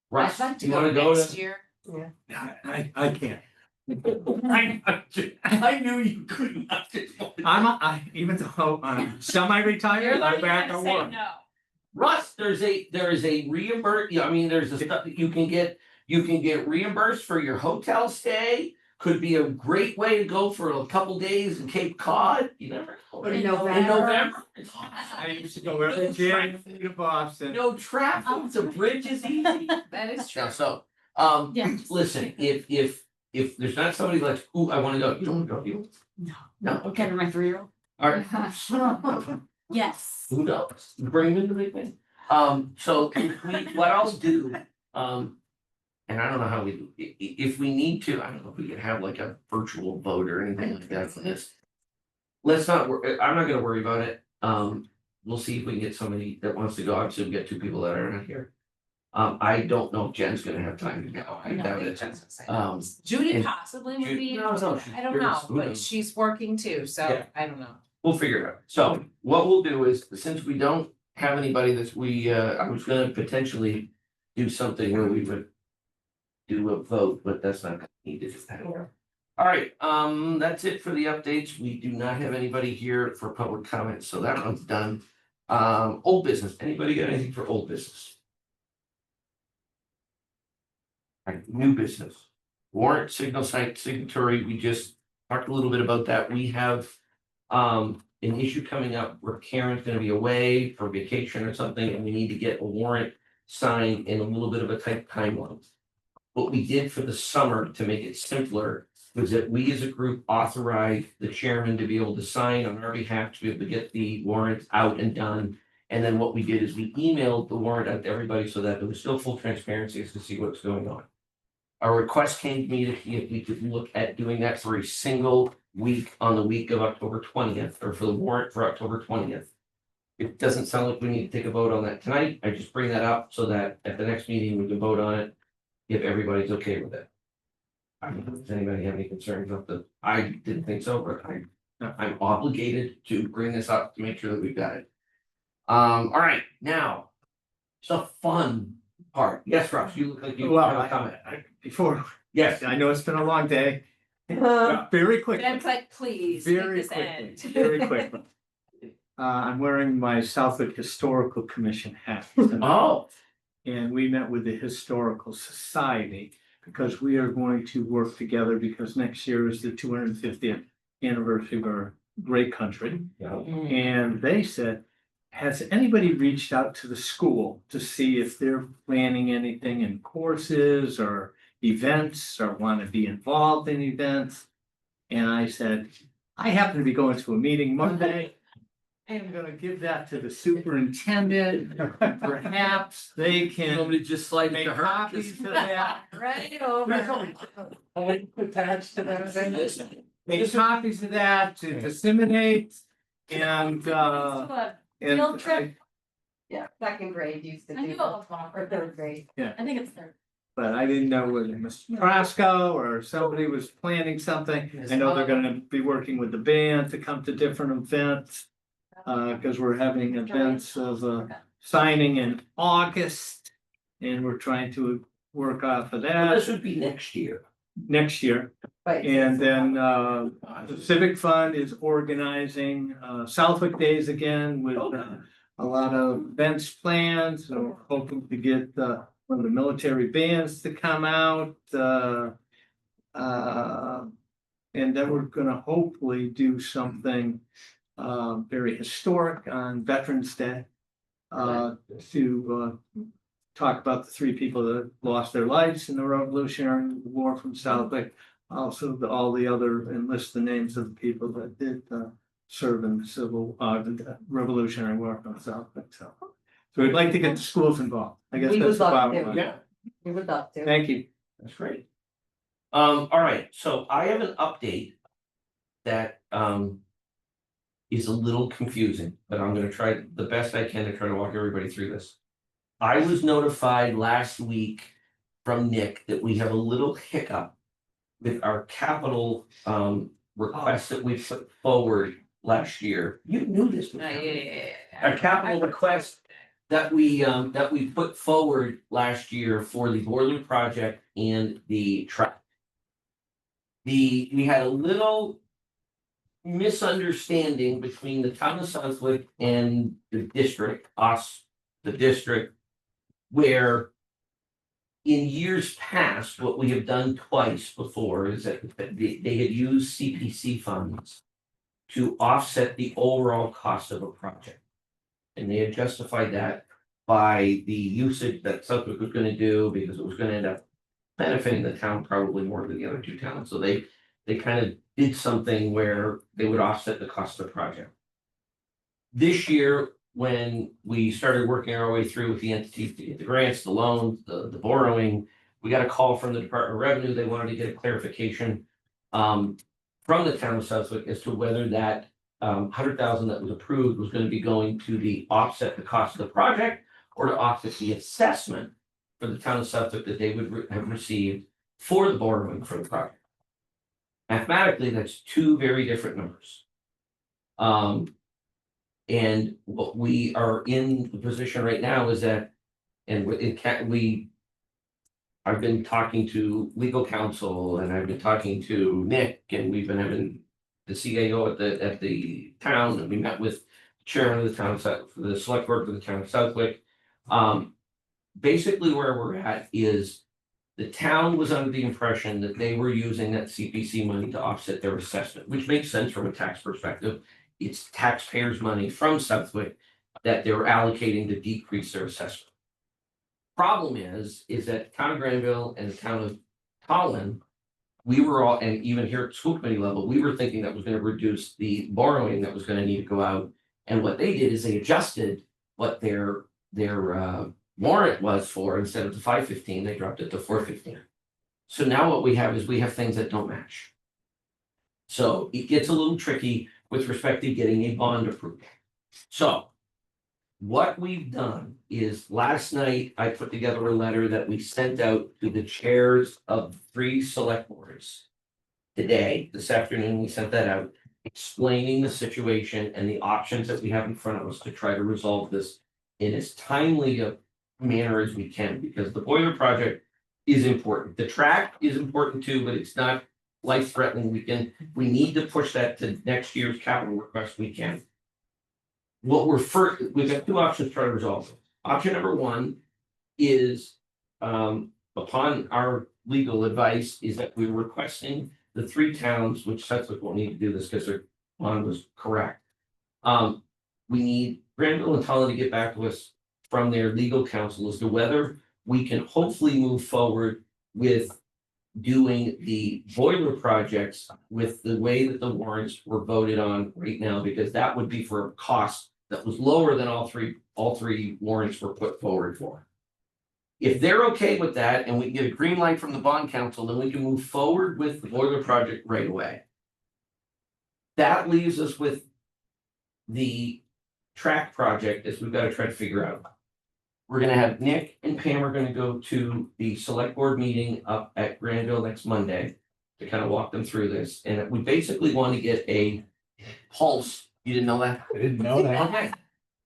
Russ, I'd like to you go wanna go next to? year. I can't. I knew you couldn't. Even though I'm You're semi-retired, I'm lucky back to at say work. no. Russ, there is a reimburse, I mean, there's a stuff that you can get reimbursed for your hotel stay. Could be a great way to go for a couple days in Cape Cod, you never know. In In November. November. I used to go every January to Boston. No traffic, the bridge is easy. That is true. Now, so, Yes. listen, if there's not somebody like, ooh, I wanna go, you don't wanna go, you? No. No, Okay, okay, my 3-year-old. alright. Yes. Who knows? Bring them into the thing. So what I'll do, and I don't know how we do, if we need to, I don't know if we can have like a virtual vote or anything like that for this. Let's not, I'm not gonna worry about it. We'll see if we can get somebody that wants to go. Obviously, we get 2 people that are not here. I don't know if Jen's gonna have time to go. I doubt it. Judy and possibly would be, No, I don't know, but she's working too, so Yeah. I don't know. We'll figure it out. So what we'll do is, since we don't have anybody that's I was gonna potentially do something where we would do a vote, but that's not needed. Yeah. All right, that's it for the updates. We do not have anybody here for public comment, so that one's done. Old business. Anybody got anything for old business? All right, new business. Warrant signal site signatory. We just talked a little bit about that. We have an issue coming up where Karen's gonna be away for vacation or something, and we need to get a warrant signed in a little bit of a tight timeline. What we did for the summer to make it simpler was that we as a group authorized the chairman to be able to sign on our behalf to be able to get the warrant out and done. And then what we did is we emailed the warrant out to everybody so that there was still full transparency as to see what's going on. Our request came to me to see if we could look at doing that for a single week on the week of October 20th, or for the warrant for October 20th. It doesn't sound like we need to take a vote on that tonight. I just bring that up so that at the next meeting, we can vote on it. If everybody's okay with it. I don't know, does anybody have any concerns about the, I didn't think so, but I'm obligated to bring this up to make sure that we've got it. All right, now. It's a fun part. Yes, Ross, you look like you Well, have a comment. Before, Yes, I know it's been a long day. Very quickly. Ben's like, please, make Very this quickly, end. very quickly. I'm wearing my Southwick Historical Commission hat tonight, oh, and we met with the Historical Society because we are going to work together because next year is the 250th anniversary of our great country. yeah. And they said, has anybody reached out to the school to see if they're planning anything in courses or events or want to be involved in events? And I said, I happen to be going to a meeting Monday. I am gonna give that to the superintendent. Perhaps they can Somebody just slide it make to her. copies of that. Right over. Attached to that. Make copies of that to disseminate and and Field trip. Yeah, second grade used to I do knew it that, was one. or third grade. I think it's third. But I didn't know whether Mr. Trasco or somebody was planning something. I know they're gonna be working with the band to come to different events. Cause we're having events of signing in August. And we're trying to work off of Well, this that would be next year. next year. But And then the Civic Fund is organizing Southwick Days again with a lot of events planned. So we're hoping to get one of the military bands to come out. And then we're gonna hopefully do something very historic on Veterans Day. To talk about the three people that lost their lives in the Revolutionary War from Southwick. Also, all the other, and list the names of the people that did serve in the Revolutionary War from Southwick, so. So we'd like to get the schools involved, I guess We that's would the love bottom to. line. Yeah, we would love to. Thank you. that's great. All right, so I have an update that is a little confusing, but I'm gonna try the best I can to try to walk everybody through this. I was notified last week from Nick that we have a little hiccup with our capital request that we put forward last year. You knew this. Our capital request that we put forward last year for the boiler project and the track. We had a little misunderstanding between the town of Southwick and the district, us, the district, where in years past, what we have done twice before is that they had used CPC funds to offset the overall cost of a project. And they had justified that by the usage that Southwick was gonna do, because it was gonna end up benefiting the town probably more than the other two towns. So they kind of did something where they would offset the cost of the project. This year, when we started working our way through with the entities to get the grants, the loans, the borrowing, we got a call from the Department of Revenue. They wanted to get a clarification from the town of Southwick as to whether that $100,000 that was approved was going to be going to the offset the cost of the project or to offset the assessment for the town of Southwick that they would have received for the borrowing for the project. Mathematically, that's two very different numbers. And what we are in the position right now is that, and I've been talking to legal counsel and I've been talking to Nick, and we've been having the CAO at the town, and we met with chairman of the town of the select board for the town of Southwick. Basically where we're at is the town was under the impression that they were using that CPC money to offset their assessment, which makes sense from a tax perspective. It's taxpayers' money from Southwick that they're allocating to decrease their assessment. Problem is that town of Granville and the town of Tolland, we were all, and even here at school committee level, we were thinking that was going to reduce the borrowing that was going to need to go out. And what they did is they adjusted what their warrant was for. Instead of the 515, they dropped it to 415. So now what we have is we have things that don't match. So it gets a little tricky with respect to getting a bond approved. So what we've done is last night I put together a letter that we sent out to the chairs of 3 select boards. Today, this afternoon, we sent that out, explaining the situation and the options that we have in front of us to try to resolve this in as timely a manner as we can, because the boiler project is important. The track is important too, but it's not life threatening. We need to push that to next year's capital request we can. We've got 2 options to try to resolve it. Option number 1 is, upon our legal advice, is that we're requesting the 3 towns, which Suffolk won't need to do this because their bond was correct. We need Granville and Tully to get back to us from their legal counsel as to whether we can hopefully move forward with doing the boiler projects with the way that the warrants were voted on right now, because that would be for a cost that was lower than all three warrants were put forward for. If they're okay with that and we can get a green light from the bond council, then we can move forward with the boiler project right away. That leaves us with the track project, as we've got to try to figure out. We're gonna have Nick and Pam are gonna go to the select board meeting up at Granville next Monday to kind of walk them through this, and we basically want to get a pulse. You didn't know that? I didn't know that. Okay.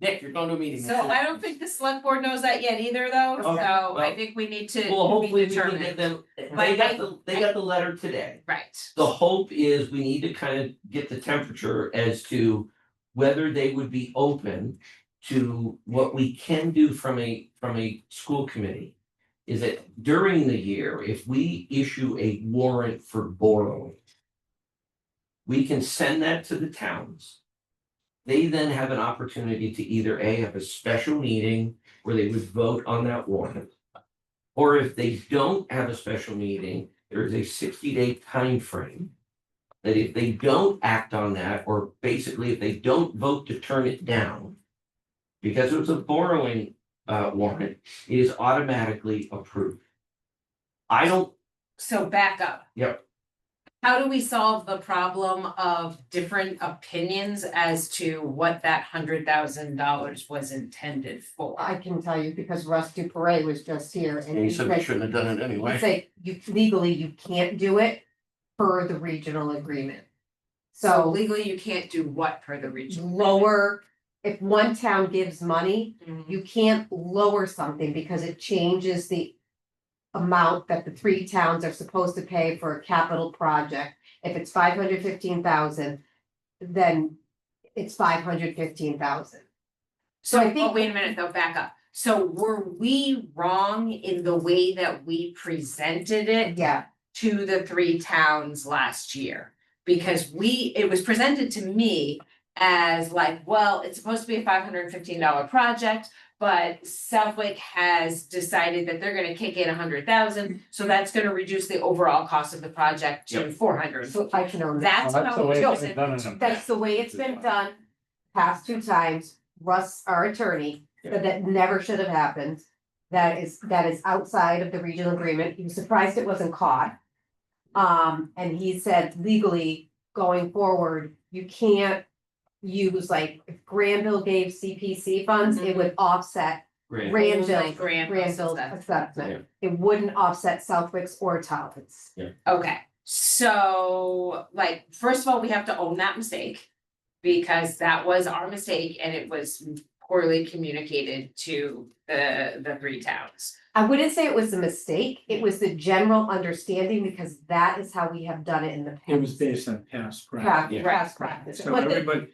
Nick, you're going to a meeting. So I don't think the select board knows that yet either, though, so Okay, I well- think we need to. Well, hopefully we determine can get it. them, But they got the letter today. Right. The hope is we need to kind of get the temperature as to whether they would be open to what we can do from a school committee. Is that during the year, if we issue a warrant for borrowing, we can send that to the towns. They then have an opportunity to either A, have a special meeting where they would vote on that warrant. Or if they don't have a special meeting, there is a 60-day time frame. That if they don't act on that, or basically if they don't vote to turn it down, because it was a borrowing warrant, it is automatically approved. I don't, So back up. Yep. How do we solve the problem of different opinions as to what that $100,000 was intended for? I can tell you because Russ Duperre was just here and he he said we said, shouldn't have done it he anyway. said, you legally, you can't do it per the regional agreement. So So legally, you can't do what per the region? lower, if one town gives money, Mhm. you can't lower something because it changes the amount that the 3 towns are supposed to pay for a capital project. If it's 515,000, then it's 515,000. So I think- wait a minute, though, back up. So were we wrong in the way that we presented it Yeah, to the 3 towns last year? Because it was presented to me as like, well, it's supposed to be a $515 project, but Southwick has decided that they're gonna kick in 100,000, so that's gonna reduce the overall cost of the project to Yep. 400. so I can own that. That's Well, what that's I the was way it's saying. been done in the That's past. the way it's been done past 2 times. Russ, our attorney, said that never should have happened. That is outside of the regional agreement. He was surprised it wasn't caught. And he said legally going forward, you can't use like if Granville gave CPC funds, it would offset Great. Granville, Granville's Granville's assessment. assessment. It wouldn't offset Southwick's or Talbot's. Okay, so like, first of all, we have to own that mistake. Because that was our mistake and it was poorly communicated to the 3 towns. I wouldn't say it was a mistake. It was the general understanding because that is how we have done it in the past. It was based on past practice. Past practice. So But the- everybody,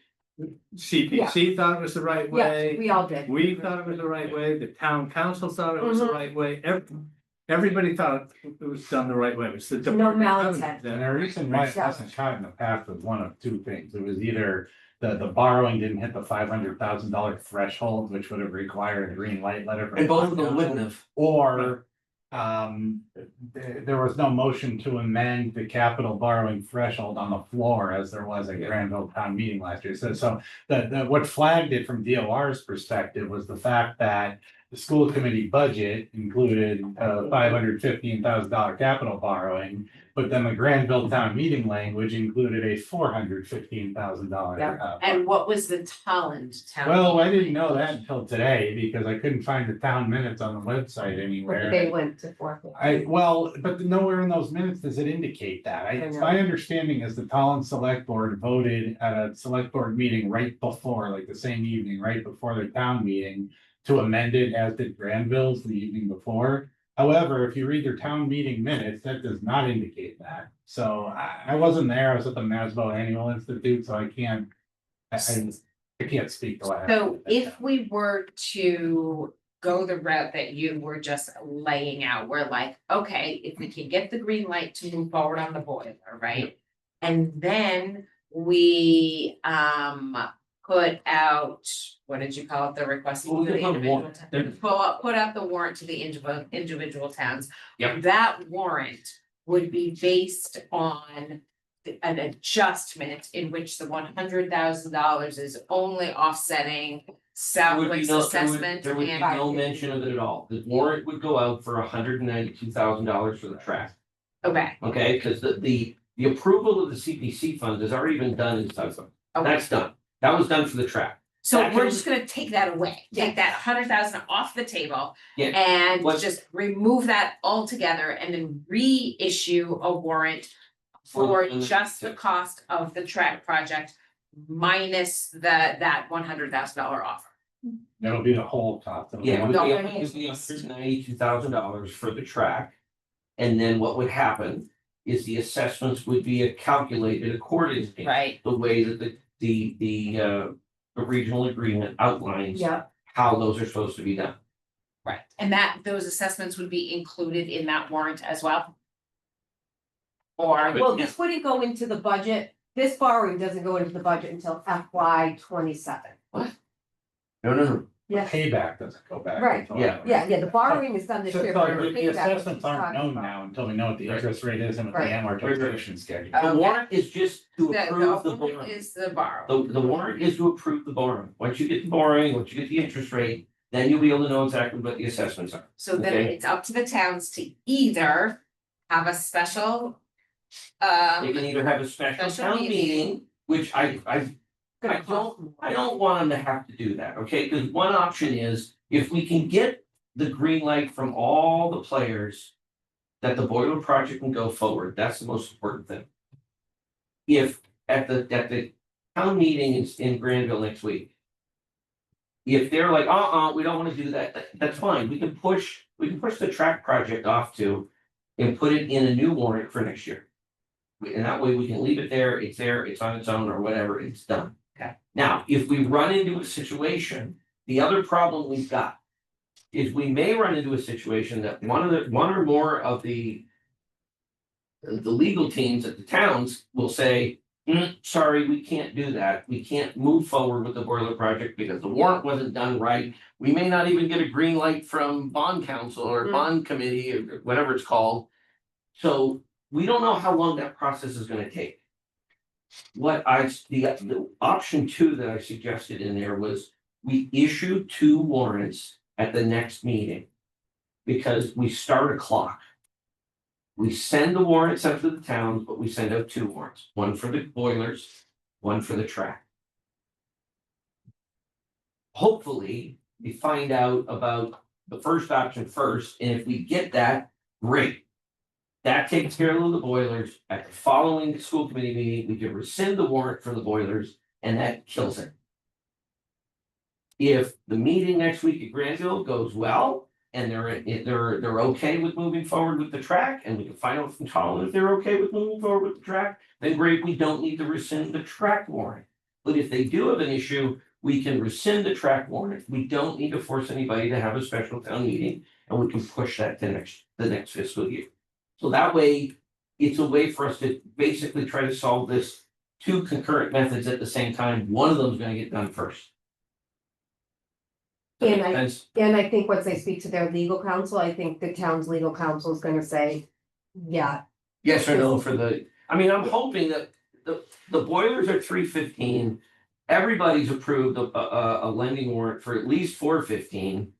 CPC thought it was the right Yeah, way. we all did. We thought it was the right way, the town council thought it was the Mhm. right way, everybody thought it was done the right way, it was the. No Department of malintent. that- And the reason why it wasn't caught in the past was one of 2 things. It was either the borrowing didn't hit the $500,000 threshold, which would have required a green light letter. from And both of the them wouldn't have. Or there was no motion to amend the capital borrowing threshold on the floor as there was at Granville town meeting last year. So what flagged it from DOR's perspective was the fact that the school committee budget included $515,000 capital borrowing. But then the Granville town meeting language included a $415,000. Yep. And what was the Tolland town? Well, I meeting? didn't know that until today because I couldn't find the town minutes on the website anywhere. They went to forfeit. But nowhere in those minutes does it indicate that. know. My understanding is the Tallinn Select Board voted at a select board meeting right before, like the same evening, right before their town meeting. To amend it as did Granville's the evening before. However, if you read their town meeting minutes, that does not indicate that. So I wasn't there. I was at the Masbo Annual Institute, so I can't speak to what happened. So if we were to go the route that you were just laying out, we're like, okay, if we can get the green light to move forward on the boiler, right? And then we put out, what did you call it, the request? Well, we to the could put individual warrant. towns. Put out the warrant to the individual towns. Yep. That warrant would be based on an adjustment in which the $100,000 is only offsetting There would be Southwick's no- assessment There would be and. no mention of it at all. The warrant would go out for $192,000 for the track, Okay, okay? Because the approval of the CPC funds has already been done in Southwick. okay, That's done. That was done for the track. so that we're can- just gonna take that away, take that 100,000 off the table. Yeah, And what- just remove that altogether and then reissue a warrant for just the cost of the track project. Minus that $100,000 offer. That'll be the whole cost. Yeah, it would No, be I mean, $192,000 for the track. And then what would happen is the assessments would be calculated accordingly. Right, The way that the regional agreement outlines. Yeah. How those are supposed to be done. right, and those assessments would be included in that warrant as well? Or, Well, this wouldn't go into the budget. This borrowing doesn't go into the budget until FY 27. No. Yes. Payback doesn't go back. Right. until- Yeah, the borrowing is done this So year. so but the payback is assessments what aren't he's known talking now until we know what the interest rate is and what the Right. amortization schedule. The Okay. warrant is just to the approve the warrant borrowing. is the borrow. The warrant is to approve the borrowing. Once you get the borrowing, once you get the interest rate, then you'll be able to know exactly what the assessments are. So then Okay. it's up to the towns to either have a special. They can either have a special Special town meeting. meeting, which I don't want them to have to do that, okay? Because one option is if we can get the green light from all the players that the boiler project can go forward, that's the most important thing. If at the town meeting in Granville next week, if they're like, we don't want to do that, that's fine. We can push the track project off to and put it in a new warrant for next year. And that way we can leave it there, it's on its own or whatever, it's done. Okay. Now, if we run into a situation, the other problem we've got is we may run into a situation that one or more of the legal teams at the towns will say, sorry, we can't do that. We can't move forward with the boiler project because the warrant wasn't done right. We may not even get a green light from bond council or bond committee or whatever it's called. So we don't know how long that process is gonna take. The option 2 that I suggested in there was we issue 2 warrants at the next meeting. Because we start a clock. We send the warrants out to the towns, but we send out 2 warrants, one for the boilers, one for the track. Hopefully, we find out about the first option first, and if we get that, great. That takes care of the boilers. At the following school committee meeting, we can rescind the warrant for the boilers, and that kills it. If the meeting next week at Granville goes well, and they're okay with moving forward with the track, and we can find out from Tolland if they're okay with moving forward with the track, then great, we don't need to rescind the track warrant. But if they do have an issue, we can rescind the track warrant. We don't need to force anybody to have a special town meeting, and we can push that to the next fiscal year. So that way, it's a way for us to basically try to solve this 2 concurrent methods at the same time. One of them is gonna get done first. And Make sense? And I think once they speak to their legal counsel, I think the town's legal counsel is gonna say, yeah, Yes or no for I'm hoping that the boilers are 315. Everybody's approved a lending warrant for at least 415.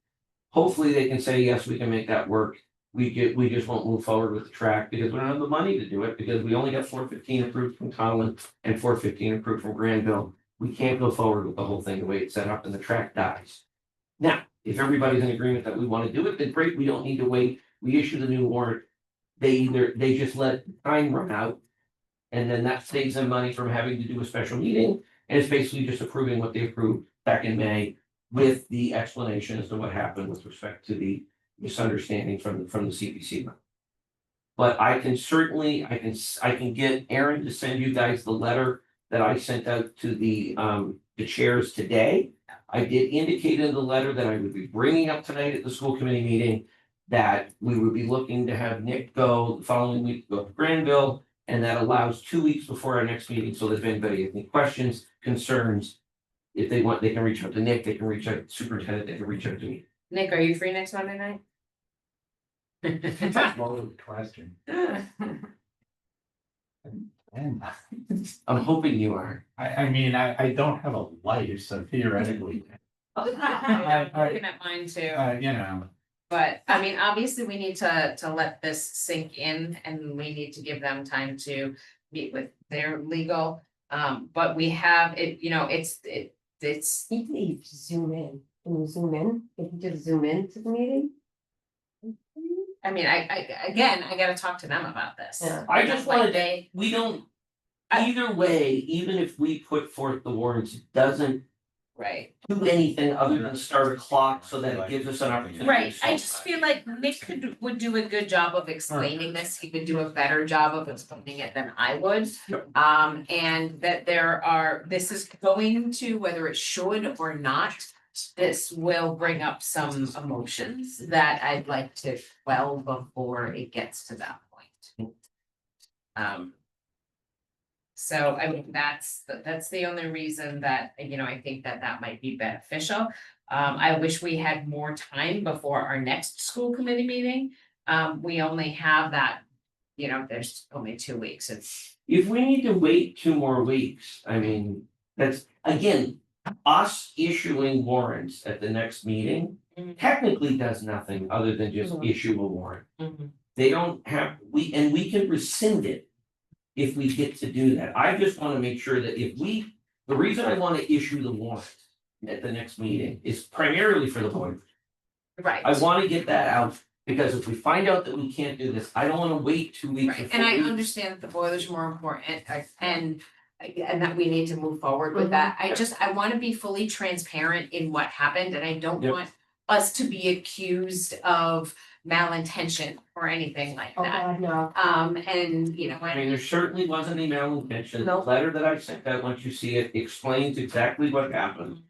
hopefully they can say, yes, we can make that work. We just won't move forward with the track because we don't have the money to do it, because we only got 415 approved from Collin and 415 approved from Granville. We can't go forward with the whole thing the way it's set up and the track dies. Now, if everybody's in agreement that we want to do it, then great, we don't need to wait. We issue the new warrant. They just let time run out. And then that saves them money from having to do a special meeting. And it's basically just approving what they approved back in May with the explanation as to what happened with respect to the misunderstanding from the CPC. But I can certainly, I can get Aaron to send you guys the letter that I sent out to the chairs today. I did indicate in the letter that I would be bringing up tonight at the school committee meeting that we would be looking to have Nick go the following week, go to Granville. And that allows 2 weeks before our next meeting, so that if anybody has any questions, concerns, if they want, they can reach out to Nick, they can reach out to the superintendent, they can reach out to me. Nick, are you free next Monday night? That's more of a question. And I'm hoping you are. I mean, I don't have a life, so theoretically, I'm looking at mine too. you know. But I mean, obviously, we need to let this sink in and we need to give them time to meet with their legal. But we have it, you know, it's. Even if you zoom in, can you zoom in? If you just zoom in to the meeting? I mean, I gotta talk to them about this. Yeah. I just Like wanted, they, we don't, either way, even if we put forth the warrants, it doesn't right, do anything other than start a clock so that it gives us an opportunity. right, to I just feel like Nick would do a good job of explaining this, he would do a better job of explaining it than I would. Yep. And that this is going to, whether it should or not, this will bring up some emotions that I'd like to quell before it gets to that point. So I mean, that's the only reason that, you know, I think that might be beneficial. I wish we had more time before our next school committee meeting. We only have that, you know, there's only 2 weeks. If we need to wait 2 more weeks, I mean, that's, again, us issuing warrants at the next meeting Mhm. technically does nothing other than just Mhm. issue a warrant. Mhm. They don't have, we can rescind it if we get to do that. I just wanna make sure that the reason I wanna issue the warrant at the next meeting is primarily for the board. Right. I wanna get that out, because if we find out that we can't do this, I don't wanna wait 2 weeks or Right, 4 and I weeks. understand that the boiler's more important and that we need to move forward with that. I wanna be fully transparent in what happened and I don't Yep. want us to be accused of malintention or anything like Oh, that. God, no. And you know, I mean, there certainly wasn't a malintention. The Nope. letter that I sent out, once you see it, explains exactly what happened.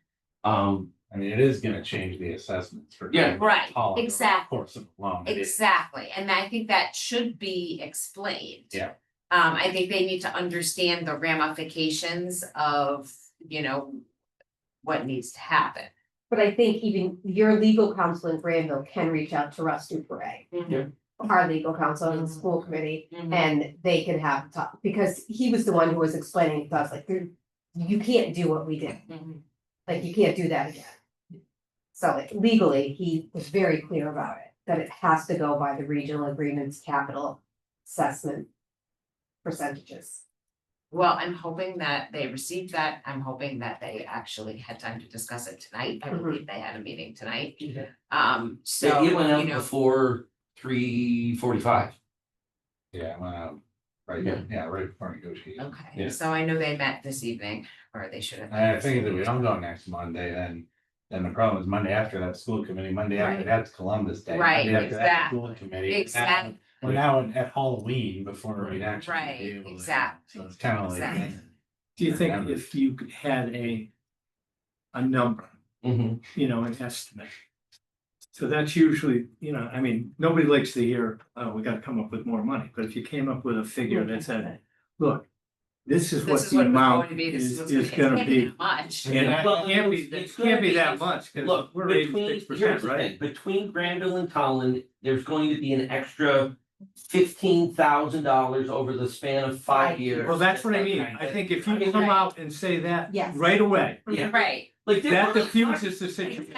I mean, it is gonna change the assessments for. Yeah. Right, Holland over the exactly. Course of a loan. It is. exactly, and I think that should be explained. Yeah. I think they need to understand the ramifications of, you know, what needs to happen. But I think even your legal counsel in Granville can reach out to Russ Duper, Yeah. our legal counsel in the school committee, Mhm. and they can have talk, because he was the one who was explaining to us, like, you can't do what we did, Mhm. like, you can't do that again. So like legally, he was very clear about it, that it has to go by the regional agreements capital assessment percentages. Well, I'm hoping that they received that. I'm hoping that they actually had time to discuss it tonight. I Mhm. believe they had a meeting tonight. So So, it went you out know, before 3:45. Yeah, right, Yeah. yeah, right before negotiation. okay, Yeah. so I know they met this evening, or they should have. And I think that we don't go next Monday, then the problem is Monday after that school committee, Monday after Right. that's Columbus Day. Right, Monday after that's school exactly, committee. exactly. We're now at Halloween before we'd actually Right, be able to. exactly, So it's kind of like. exactly. Do you think if you had a number, Mhm. you know, an estimate? So that's usually, you know, I mean, nobody likes to hear, oh, we gotta come up with more money, but if you came up with a figure that said, look, this is what This is the what it was going amount to be, this is is what's gonna can't be. that much. And it Well, can't be, it's it gonna can't be be- that much, cause Look, we're between, 86%, here's the right? thing, between Granville and Collin, there's going to be an extra $15,000 over the span of 5 years. Well, that's what I mean, I think if you come out and say that Yes. right away, Yeah. Right, Like, that diffuses the situation.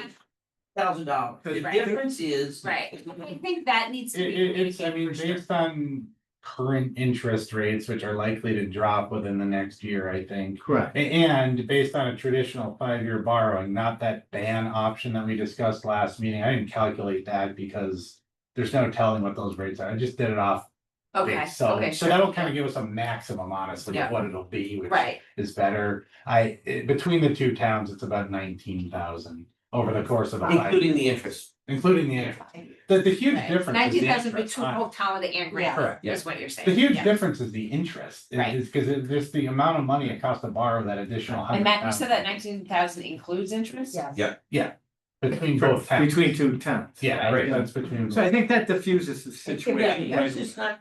$1,000. The Right. difference is. Right, I think that needs to be. It's, I mean, communicated for sure. based on current interest rates, which are likely to drop within the next year, I think. Correct. And based on a traditional 5-year borrowing, not that ban option that we discussed last meeting, I didn't calculate that because there's no telling what those rates are, I just did it off. Okay, base. So sure. that'll kind of give us a maximum honestly Yeah. of what it'll be, which Right, is better. Between the two towns, it's about 19,000 over the course of a 5 Including the interest. including the interest. The huge right, difference is 19,000 the interest. between both Holiday and Granville, Correct. is what you're saying. The huge Yeah. difference is the interest, Right. is because it's just the amount of money it costs to borrow that additional And hundred Matt, you said that thousand. 19,000 includes interest? Yes. Yeah. Between both towns. Between two towns. Yeah, Right. that's between. So I think that diffuses the Yeah, situation. yeah.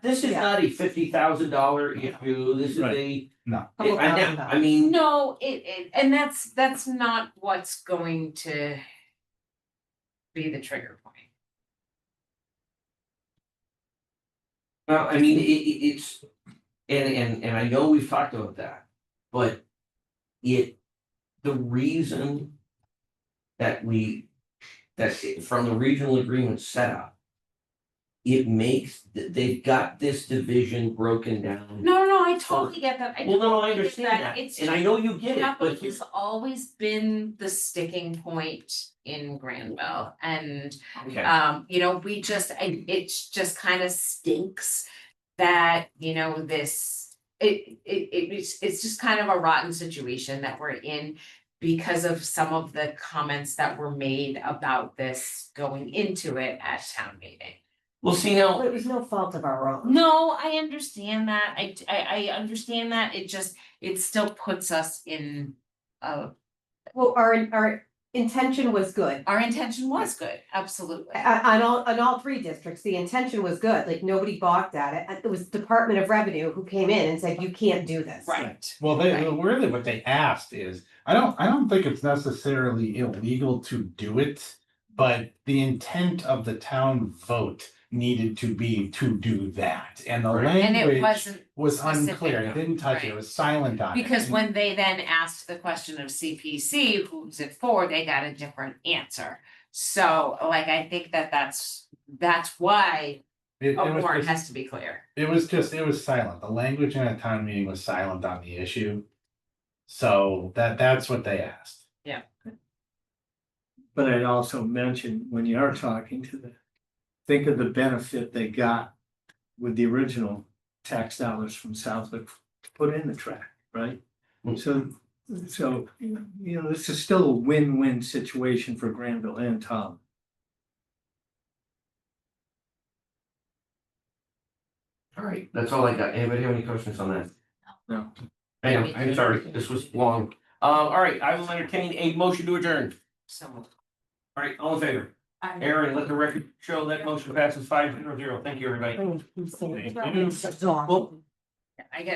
This is Yeah. not a $50,000 issue, this is Right. a. No. I mean, No, and that's not what's going to be the trigger point. well, I mean, it's, and I know we've talked about that, but the reason that from the regional agreement setup. It makes, they've got this division broken down. No, I totally get that. Well, no, I totally get understand that, It's and I just know you get it, capital but has always been the sticking point in Granville, and okay, you know, it's just kind of stinks that, you know, it's just kind of a rotten situation that we're in because of some of the comments that were made about this going into it at town meeting. well, see now. It was no fault of our own. No, I understand that. I understand that. It still puts us in, Well, our intention was good. our intention was good, absolutely. On all three districts, the intention was good, like nobody balked at it, it was Department of Revenue who came in and said, you can't do this. Right. Well, Right. really what they asked is, I don't think it's necessarily illegal to do it, but the intent of the town vote needed to be to do that, and the Right. And it language wasn't was specific, unclear, it didn't touch it, it right. was silent on it. because And- when they then asked the question of CPC, who's it for, they got a different answer. So like, I think that's why it a was warrant just- has to be clear. It was silent. The language in a town meeting was silent on the issue. So that's what they asked. But I'd also mention, when you are talking to them, think of the benefit they got with the original tax dollars from Southwick to put in the track, right? So, you know, this is still a win-win situation for Granville and Tom. All right, that's all I got. Anybody have any questions on that? No. I'm sorry, this was long. All right, I will entertain a motion to adjourn. So. All right, all in favor? Aaron, let the record show that motion passes 500. Thank you, everybody. Thank you. Well, I got